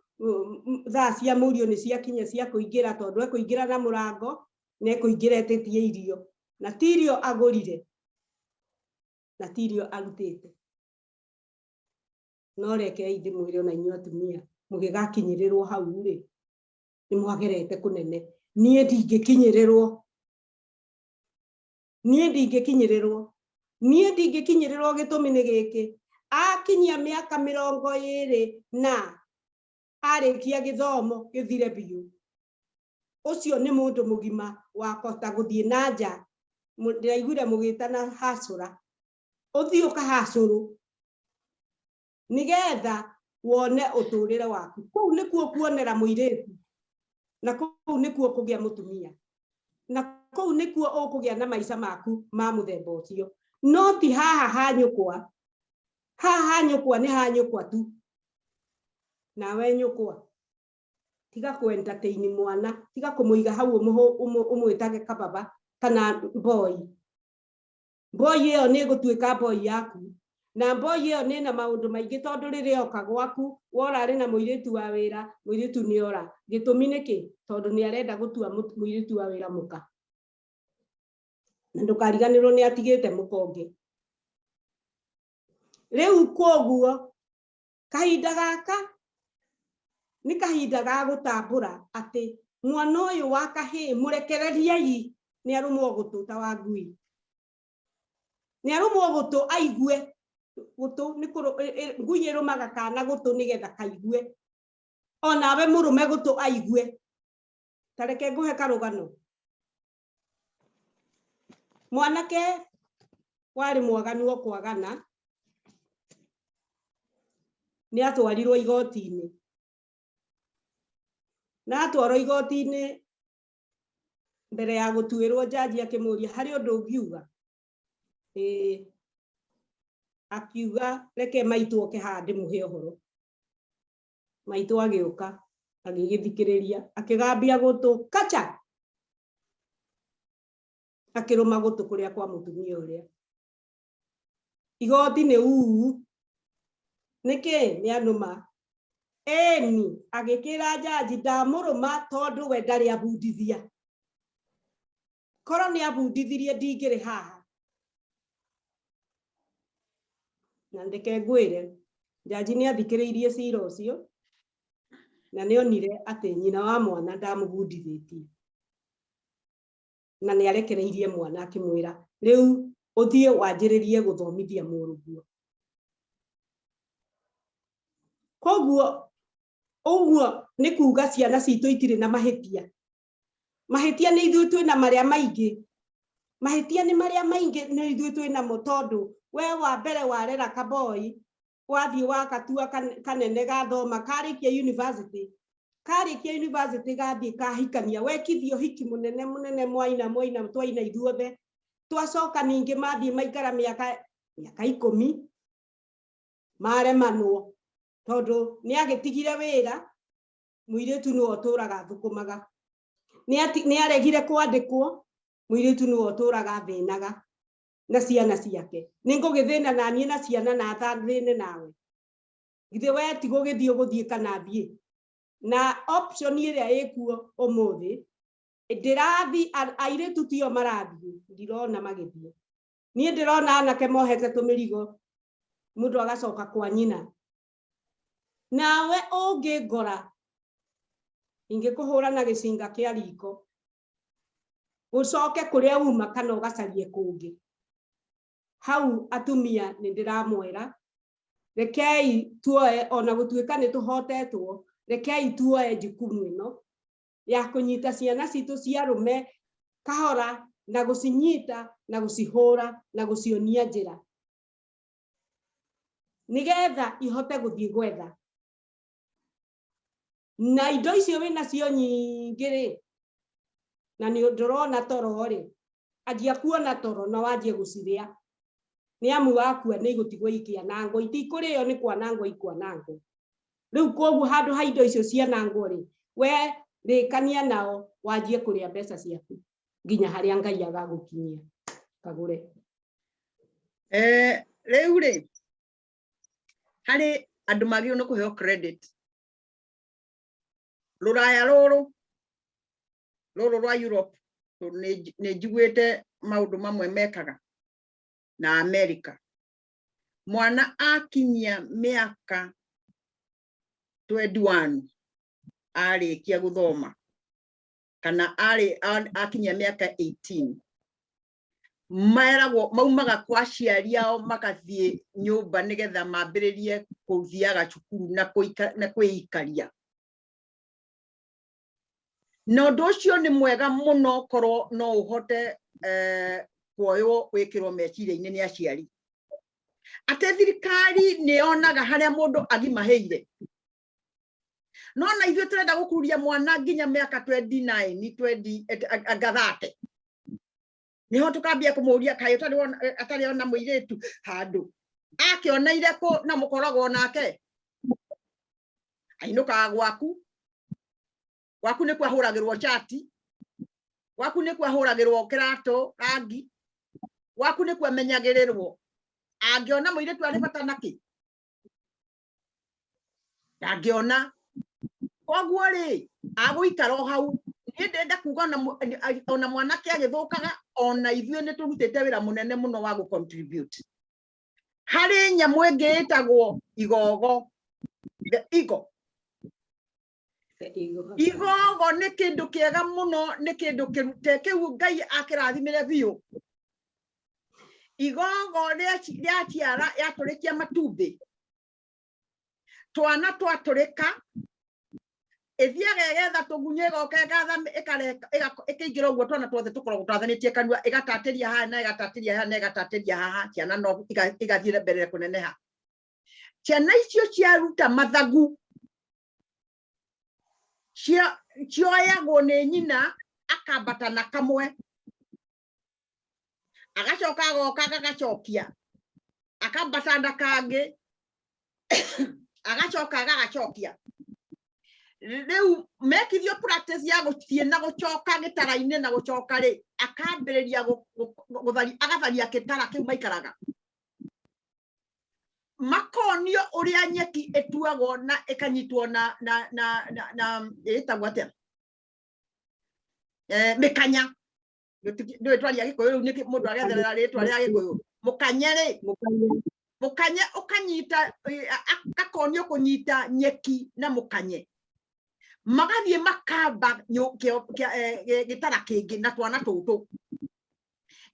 Speaker 2: thaa cia mũriũ nĩ ciakinya cia kũingĩra, tondũ ekũingĩra na mũrango na ekũingĩra etĩtie irio. Na ti irio agũrire, na ti irio arutĩte. No rekei ndĩmwĩre ona inyuĩ atumia, mũgĩgakinyĩrĩrwo hau rĩ, nĩ mwagerete kũnene. Niĩ ndingĩkinyĩrĩrwo. Niĩ ndingĩkinyĩrĩrwo gĩtũmi nĩ gĩkĩ. Akinyia mĩaka 20 na arĩkia gĩthomo gĩthire biũ, ũcio nĩ mũndũ mũgima wakota gũthiĩ na nja. Ndĩraiguire mũgĩtana hacũra. Ũthiĩ ũkahacũrũ nĩgetha wone ũtũrĩre waku. Kũu nĩkuo kuonera mũirĩtu, na kũu nĩkuo kũgĩa mũtumia, na kũu nĩkuo ũkũgĩa na maica maku ma mũthemba ũcio. No ti haha ha nyũkwa. Haha ha nyũkwa nĩ ha nyũkwa tu. Nawe nyũkwa, tiga ku entertain mwana tiga kumuiga hau umwitage kababa kana boy iyo ni gutuika boy yaku na boy iyo ni na maundu maingi tondu riria oka gwaku wora ari na muiritu wa wira muiritu ni ora gitumi niki tondu ni arenda gutua muiritu wa wira muka ndukariganirwo ni atigite mukonge riu koguo kahinda gaka ni kahinda ga gutambura ati mwana uyu wa kahi murekereriai ni arumwo gutu ta wa ngui ni arumwo gutu aigue gutu ni ngui irumaga kana gutu nigetha kaigue ona we murume gutu aigue tareke nguhe karugano mwanake wari mwaganu okwagana ni atwarirwo igoti-ini na atwarwo igoti-ini mbere ya gutuirwo jaji akimuria hari undu ungiuga akiuga reke maitu oke handi muhe uhoro maitu agiuka agigithikiriria akigambia gutu kacha akiruma gutu kuria kwa mutumia uria igoti ni niki ni anuma eni agikira jaji ndamuruma tondu we ndari abundithia koro ni abundithirie ndingiri haha na ndeke ngwire jaji ni athikiriirie cira ucio na ni onire ati nyina wa mwana ndamubundithitie na ni arekereirie mwana akimwira riu uthie wanjiririe guthomithia muruguo koguo uguo ni kuga ciana citu itire na mahitia ni ithuĩ twĩna maria maingi mahitia ni maria maingi ni ithuĩ twĩna mutondu we wa mbere warera kaboi wathie wakatua kanene gathoma karikia university gathie kahikania wekithio hiki munene mwaina twaina ithuothe twacoka ningi mathie maikara miaka 10 maremanwo tondu ni agitigire wira muiritu ni oturaga thukumaga ni aregire kwandikwo muiritu ni oturaga thinaga na ciana ciake ningugithina na nie na ciana na thine nawe githe we ti guthie kana thie na option iria ikuo umuthi ndirathi airitu tio marathi ndirona magithie nie ndirona anake mohete tumirigo mundu agacoka kwa nyina nawe ungingora ingikuhura na gicinga kia riko ucoke kuria uma kana ugacarie kungi hau atumia ni ndiramwera rekei tuoe ona gutuika ni tuhotetwo rekei tuoe jukumu ino ya kunyita ciana citu cia rume kahora na gucinyita na gucihura na gucionia njira nigetha ihote guthie gwetha na indo icio wina cio nyingiri na ni ndorona toro ri anjia kuona toro na wanjie guciria ni amu wakua ni gutigwo ikia nango itikurio ni kwanango ikwanango riu kogu handu ha indo icio cia nango ri we rikania nao wanjie kuria mbeca ciaku nginya haria Ngai agagukinyia kagure
Speaker 1: riu ri hari andu magio no kuheo credit ruraya ruru rwa Europe ni njiguite maundu mamwe mekaga na America mwana akinyia miaka 21 arikia guthoma kana akinyia miaka 18 maeragwo maumaga kwa ciari ao makathie nyumba nigetha mambiririe kuthiaga cukuru na kwiikaria no ndocio ni mwega muno korwo no uhote kuoyo wikirwo meciria-ini ni aciari ate thirikari ni onaga haria mundu agimaheire no na ithuĩ turenda gukuria mwana nginya miaka 29 20 agathate niho tukambia kumuria kai atari ona muiritu handu akioneire ko na mukoragwo nake ainuka gwaku waku nä kwahåragärwo chati waku nä kwahåragärwo kĩrato rangi waku nä kwamenyagĩrĩrwo angĩona mũirĩtu arĩ bata nakĩ ndangĩona koguo rĩ agũikara o hau nĩ ndenda kuga ona mwanake agĩthũkaga ona ithuĩ nĩ tũrutĩte wĩra mũnene mũno wa gũ-contribute harĩ nyamũ ĩngĩ ĩtagwo igogo the ego igogo nĩ kĩndũ kĩega mũno nĩ kĩndũ kĩrute kĩu Ngai akĩrathimĩre biũ igogo rĩaciara yatũrĩkia matumbĩ twana twatũrĩka ithiaga getha tũgunye goka ĩkĩingĩra ũguo twana twothe tũkoragwo twathanĩtie kanua ĩgatatĩria haha na ĩgatatĩria haha na ĩgatatĩria haha ciana no igathiĩ mbere kũneneha ciana icio ciaruta mathagu cioyagwo nĩ nyina akambata na kamwe agacoka agoka agacokia akambata na kangĩ agacoka agacokia rĩu mekithio practice ya gũthiĩ na gũcoka gĩtara-inĩ na gũcoka rĩ akambĩrĩria agatharia gĩtara kĩu maikaraga makonio ũrĩa nyeki ĩtuagwo na ĩkanyitwo na ĩtagwo atĩa mĩkanya ndũĩ twaria Gĩkũyũ rĩu nĩ mũndũ agetherera rĩtwa rĩa Gĩkũyũ mũkanye rĩ mũkanye ũkanyita gakonio kũnyita nyeki na mũkanye magathiĩ makamba gĩtara kĩngĩ na twana tũtũ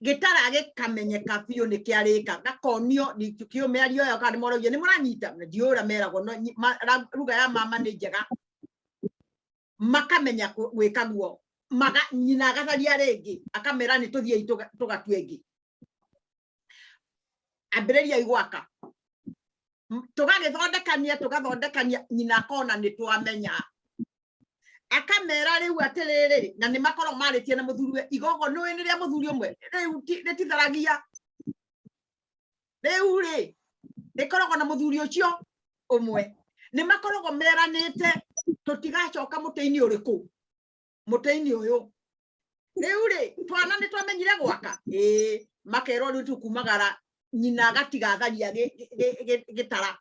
Speaker 1: gĩtara gĩkamenyeka biũ nĩ kĩarĩka gakonio kĩũmĩario ĩyo kana nĩmoraugia nĩmũranyita ndiũra meragwo ruga ya mama nĩ njega makamenya gwĩka guo nyina agatharia rĩngĩ akamera nĩ tũthiĩ tũgatue ĩngĩ ambĩrĩria igwaka tũgathondekania nyina akona nĩ twamenya akamera rĩu atĩrĩrĩ na nĩ makorwo marĩtie na mũthuriwe igogo nĩ rĩa mũthuri ũmwe rĩu rĩtitharagia rĩu rĩ rĩkoragwo na mũthuri ũcio ũmwe nĩ makoragwo meranĩte tũtigacoka mũtĩ-inĩ ũrĩkũ mũtĩ-inĩ ũyũ rĩu rĩ twana nĩ twamenyire gwaka makerwo rĩu tũkumagara nyina agatigatharia gĩtara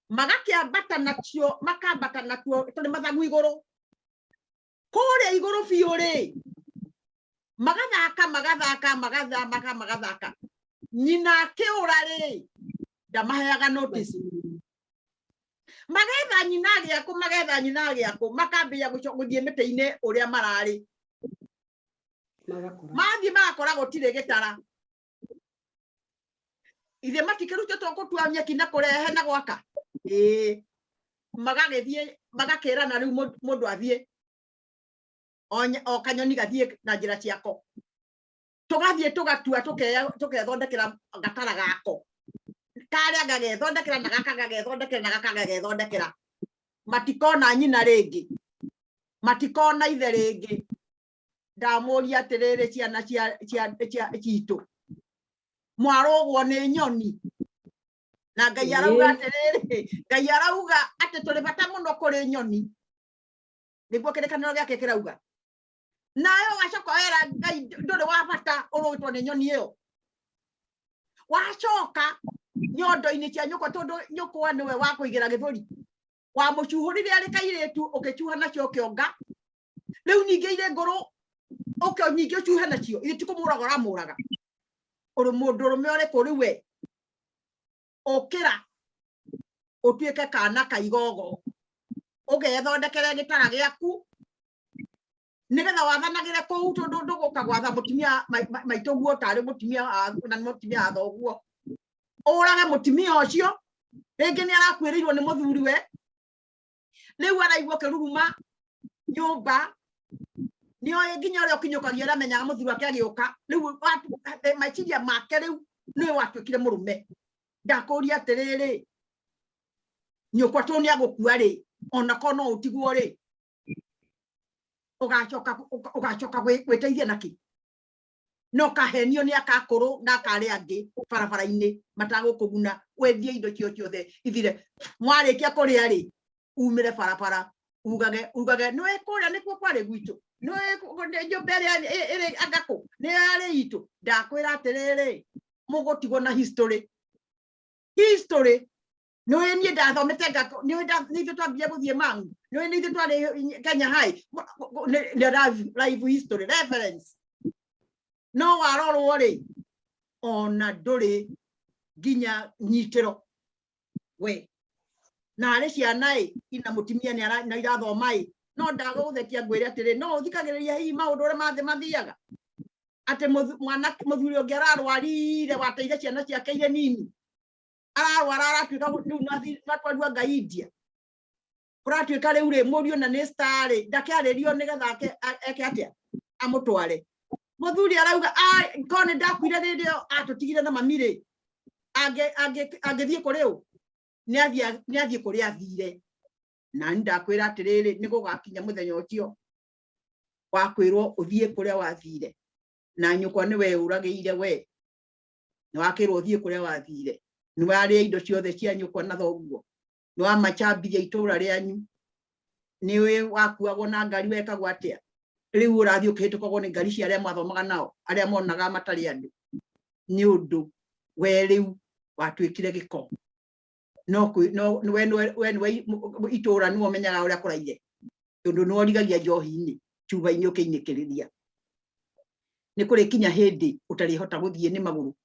Speaker 1: magakĩambata nacio makambata natuo tũrĩ mathagu igũrũ kũrĩa igũrũ biũ rĩ magathaka nyina akĩũra rĩ ndamaheaga notice magetha nyina agĩakũ makambĩrĩria gũthiĩ mĩtĩ-inĩ ũrĩa mararĩ mathiĩ magakora gũtirĩ gĩtara ithe matikĩrutĩtwo gũtua nyeki na kũrehe na gwaka magagĩthiĩ magakĩrana rĩu mũndũ athiĩ o kanyoni gathiĩ na njĩra ciako tũgathiĩ tũgatua tũkethondekera gatara gako karĩa gagethondekera na gaka gagethondekera na gaka gagethondekera matikona nyina rĩngĩ matikona ithe rĩngĩ ndamũria atĩrĩrĩ ciana citũ mwarũgwo nĩ nyoni na Ngai arauga atĩrĩrĩ Ngai arauga atĩ tũrĩ bata mũno kũrĩ nyoni nĩguo kĩrĩkanĩro gĩake kĩrauga nayo wacoka wera Ngai ndũrĩ wa bata ũrũtwo nĩ nyoni ĩyo wacoka nyondo-inĩ cia nyũkwa tondũ nyũkwa nĩwe wa kũigĩra gĩthũri wa mũcuhũrire arĩ kairĩtu ũkĩcuha nacio ũkĩonga rĩu ningĩ irĩ ngũrũ ningĩ ũcuhe nacio ithe tikũmũraga ũramũraga ũrĩ mũndũ ũrũme ũrĩkũ rĩu we ũkĩra ũtuĩke kana kaigogo ũgethondekere gĩtara gĩaku nĩgetha wathanagĩre kũu tondũ ndũgũka gwatha mũtumia maitũ guo tarĩ mũtumia na mũtumia wa thoguo ũrage mũtumia ũcio rĩngĩ nĩ arakuĩrĩirwo nĩ mũthuri we rĩu araigua kĩruruma nyũmba nĩoĩ nginya ũrĩa ũkinyũkagia ũramenyaga mũthuri wake agĩũka rĩu meciria make rĩu nĩwe watuĩkire mũrũme ndakũria atĩrĩrĩ nyũkwa tondũ nĩ agũkua rĩ ona korwo no ũtigwo rĩ ũgacoka gwĩteithia naki no kahenio nĩ akakũrũ na akarĩ angĩ barabara-inĩ matagũkũguna wendie indo cio ciothe ithire mwarĩkia kũrĩa rĩ umĩre barabara ugage no ekuria nikuo kwari gwitu no njo mbere ere agako ne ari itu ndakwira atiriri mugutigwo na history no ni ndathomete ngako ni ithu twambia guthie mangu no ni ithu twari Kenya High live history reference no warorwo ri ona nduri ginya nyitiro we na ari ciana ina mutimia ni ara na irathoma no ndaguthekia ngwire atiri no thikagiriria hi maundu ore mathiaga ati mwana muthuri ungi ararwarire wateire ciana ciake ire nini ararwara aratuika riu natwarua Ngai India kuratuika riu ri murio na ni star ndakiaririo nigetha eke atia amutware muthuri arauga kone ndakwire rindio atutigire na mamire agithie kuriu ni athie kuri athire na ndakwira atiriri ni gugakinya muthenya ucio wakwirwo uthie kuria wathire na nyukwa ni we uragiire we ni wakirwo uthie kuria wathire ni wari indo ciothe cia nyukwa na thoguo ni wa machambithia itura rianyu ni we wakuagwo na ngari wekagwo atia riu urathie ukihitukagwo ni ngari cia aria mwathomaga nao aria monaga matari andu ni undu we riu watwikire giko no we itura ni omenyaga uria kuraire tondu no rigagia njohi-ini chuba-ini ukiinikiriria ni kuri kinya hindi utari hota guthie ni maguru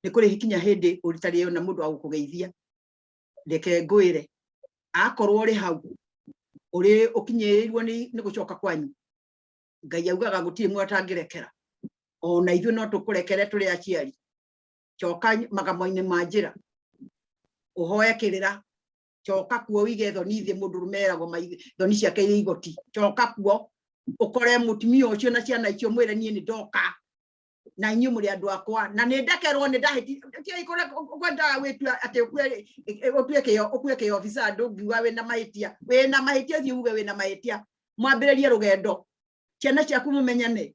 Speaker 1: ni kuri kinya hindi utari na mundu wa gukugeithia reke ngwire akorwo ri hau uri ukinyirirwo ni gucoka kwanyu Ngai augaga gutire mwatangirekera ona ithu no tukurekere turi aciari coka magamo-ini ma njira uhoye kirira coka kuo wige thoni thie mundu rumeragwo thoni ciake iri igoti coka kuo ukore mutumia ucio na ciana icio mwire nie ni ndoka na inyu muri andu akwa na ni ndakerwo ni ndahiti tie ikore kwenda wetu ate okueke officer andu ngiwa we na mahitia thie uge we na mahitia mwambiririe rugendo ciana ciaku mumenyane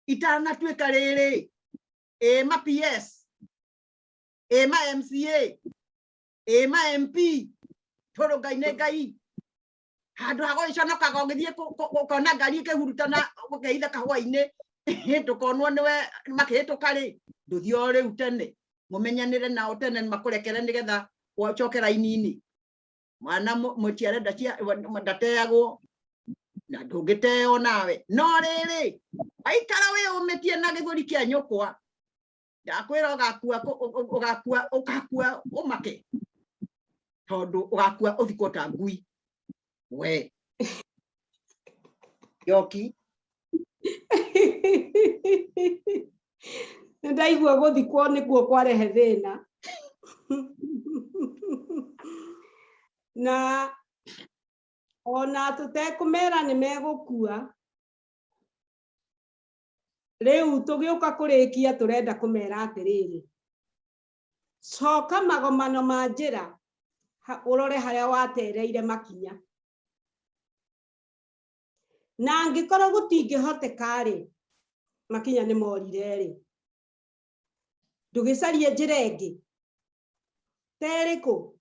Speaker 1: itana twika riri ma PS ma MCA ma MP toro Ngai handu hago iconoka gogithie kona ngari ikihurutana ukeitha kahwa-ini tukonwo niwe makihituka ri nduthio riu tene mumenyanire nao tene makurekere nigetha wacokera inini mwana muciare ndateagwo na ndungiteo nawe no riri aikara we umetie na githuri kia nyukwa ndakwira ugakua umake tondu ugakua uthikota ngui we yoki
Speaker 2: ndaigua guthikwo nikuo kwarehe thina na ona tutekumera ni megukua riu tugiuka kurikia turenda kumera atiriri coka magomano ma njira urore haria watereire makinya na angikorwo gutingihoteka ri makinya ni morire ri ndugicarie njira ingi teriko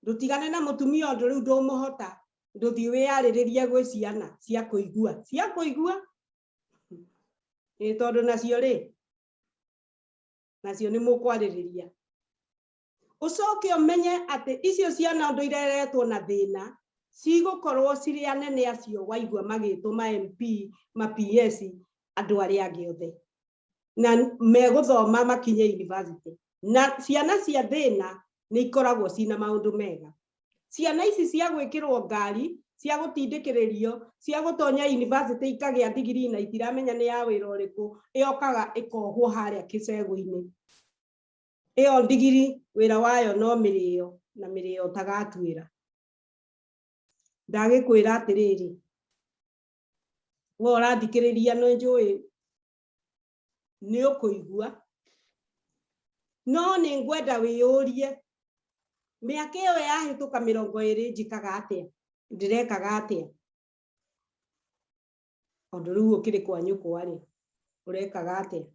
Speaker 2: ndutigane na mutumia undu riu ndumuhota nduthie wiyariririe gwi ciana cia kuigua tondu nacio ri nacio ni mukwaririria ucoke umenye ati icio ciana ndu ireretwo na thina cigukorwo ciri anene acio waigua magituma MP ma PS andu aria angi othe na meguthoma makinye university na ciana cia thina ni ikoragwo cina maundu mega ciana ici cia gwikirwo ngari cia gutindikiririo cia gutonya university ikagia degree na itiramenya ni ya wira uriku iokaga ikohwo haria kicegu-ini iyo degree wira wayo no mirio na mirio tagatwira ndagikwira atiriri wo rathikiriria no njui ni ukuigua no ni ngwenda wiyurie miaka iyo yahituka 20 njikaga atia ndirekaga atia ondu riu ukiri kwa nyukwa ri urekaga atia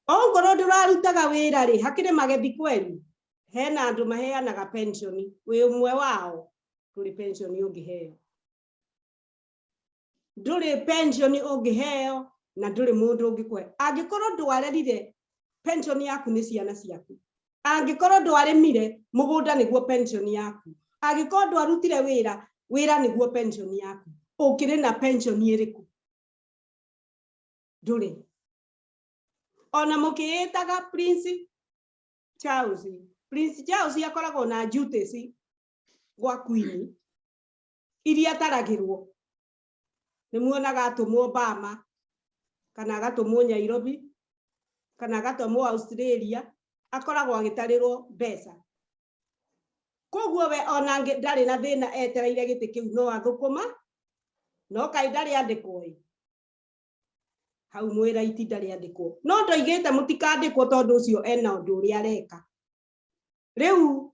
Speaker 2: ongoro ndurarutaga wira ri hakire magethi kweli hena andu maheanaga pension wi umwe wao nduri pension ungiheo nduri pension ungiheo na nduri mundu ungikwe angikorwo ndwarerire pension yaku ni ciana ciaku angikorwo ndwaremire mugunda niguo pension yaku angikorwo ndwarutire wira niguo pension yaku ukire na pension iriku nduri ona mukiitaga Prince Charles akoragwo na duties gwa Queen iria taragirwo ni muonaga atumwo Obama kana agatumwo Nairobi kana agatumwo Australia akoragwo agitarirwo mbeca koguo we ona ndari na thina etereire giti kiu no athukuma no kai ndari andikwo hau mwira iti ndari andikwo no ndoigite mutikandikwo tondu ucio ena undu uria areka riu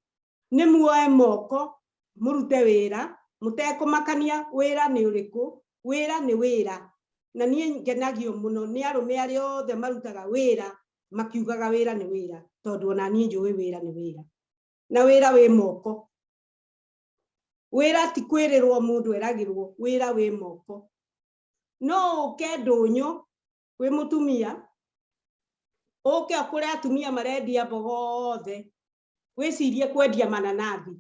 Speaker 2: ni muoe moko murute wira mutekumakania wira ni uriku wira ni wira na nie ngenagio muno ni arume ari othe marutaga wira makiugaga wira ni wira tondu ona nie njui wira ni wira na wira wi moko wira ti kwirirwo mundu eragirwo wira wi moko no uke ndunyu wi mutumia uke akure atumia marendia bogothe wicirie kwendia mananathi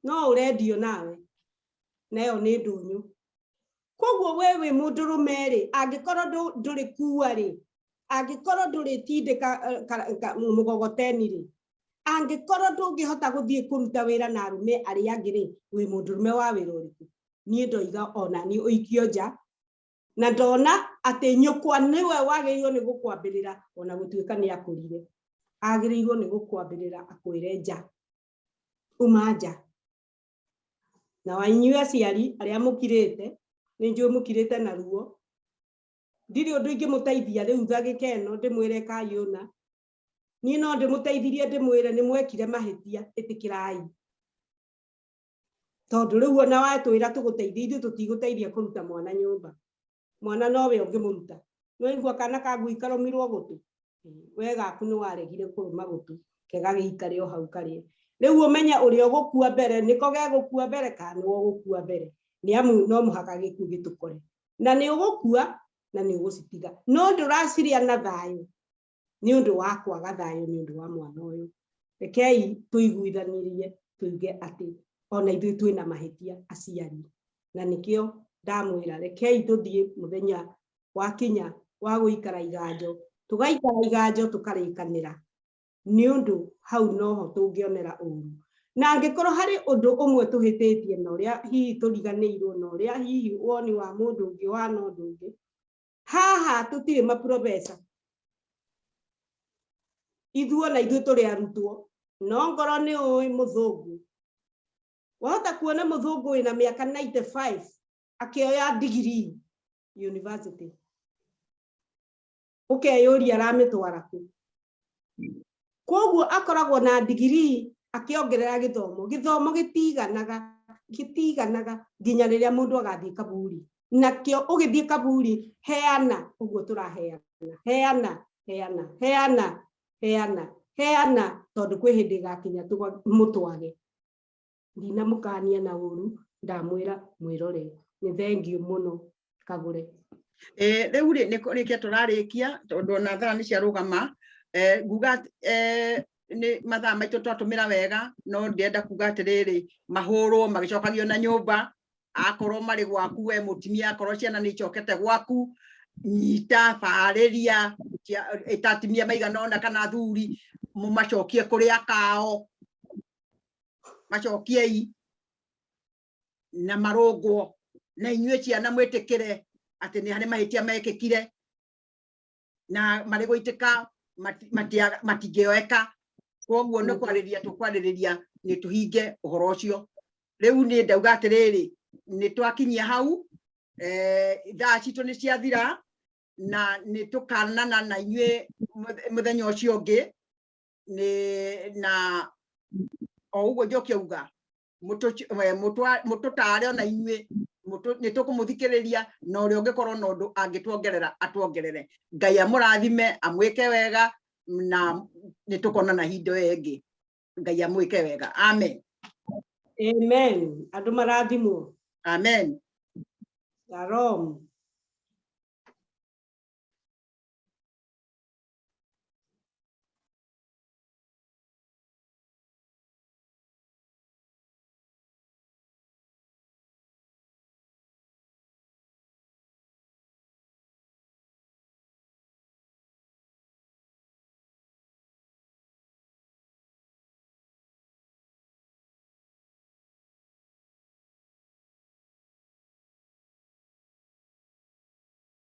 Speaker 2: no urendio nawe nayo ni ndunyu koguo wewe mundu rumeri angikorwo nduri kuwa ri angikorwo nduri tindika mugogoteni ri angikorwo ndungihota guthie kuruta wira na arume ari angiri wi mundu rume wa wira uriku nie ndoiga ona ni uikio nja na ndona ati nyukwa niwe wagirirwo ni gukwambirira ona gutuika ni akurire agirirwo ni gukwambirira akwire nja uma nja na wainywe aciari aria mukirite ni njui mukirite na ruo ndiri undu ingimutaithia riu thagikeno ndimwire kayuna ni no ndimuteithirie ndimwire ni mwekire mahitia itikirai tondu riu ona watwira tuguteithia tutiguteithia kuruta mwana nyumba mwana nowe ungimuruta no igwa kana kaguikaromirwo gutu wega aku ni waregire kuruma gutu kega giikare o hau kare riu umenya uria gukua mbere niko ge gukua mbere kana wo gukua mbere ni amu no muhaka giku gitukore na ni ugukua na ni ugucitiga no nduraciria na thayo ni undu wa kwaga thayo ni undu wa mwana uyu rekei tuiguithanirie tuige ati ona ithui twina mahitia aciari na nikio ndamwira rekei tuthie muthenya wa kinya wa guikara iganjo tugaikara iganjo tukarikanira ni undu hau noho tungionera uru na angikorwo hari undu umwe tuhititie na uria hihi turiganirwo na uria hihi woni wa mundu ungi wa no ndungi haha tutire ma professor ithuo na ithuo turi arutwo no ngoro ni oi muthungu wahota kuona muthungu wina miaka 95 akioya degree university ukeyuria aramitwara ku koguo akoragwo na degree akiongerera githomo gitiganaga nginya riria mundu agathie kaburi nakio ugithie kaburi heana uguo turaheana heana tondu kwi hindi gakinya mutwage ndina mukania na uru ndamwira mwirore ni thengiu muno Kagure
Speaker 1: riu nike turarikia tondu na thara ni ciarugama nguga ni mathaa maitu twatumira wega no ndienda kuga atiriri mahurwo magicokagio na nyumba akorwo mari gwaku we mutimia akorwo ciana ni icokete gwaku nyita fariria itatimia maigana ona kana thuri mumacokie kuri akao macokiei na marungwo na inyue ciana mwitikire ati ni hari mahitia mekikire na mari guitika matingioeka koguo no kwariria ni tuhinge uhoro ucio riu ni ndauga atiriri ni twakinyia hau thaa citu ni ciathira na ni tukanana na inyue muthenya ucio ungi ni na uguo njokiuga mututare ona inyue ni tukumuthikiriria na uria ungikorwo na undu angituongerera atuongerere Ngai amurathime amwike wega na ni tukona na hindo yengi Ngai amwike wega amen.
Speaker 2: Amen. Andũ marathimwo.
Speaker 1: Amen.
Speaker 2: Shalom.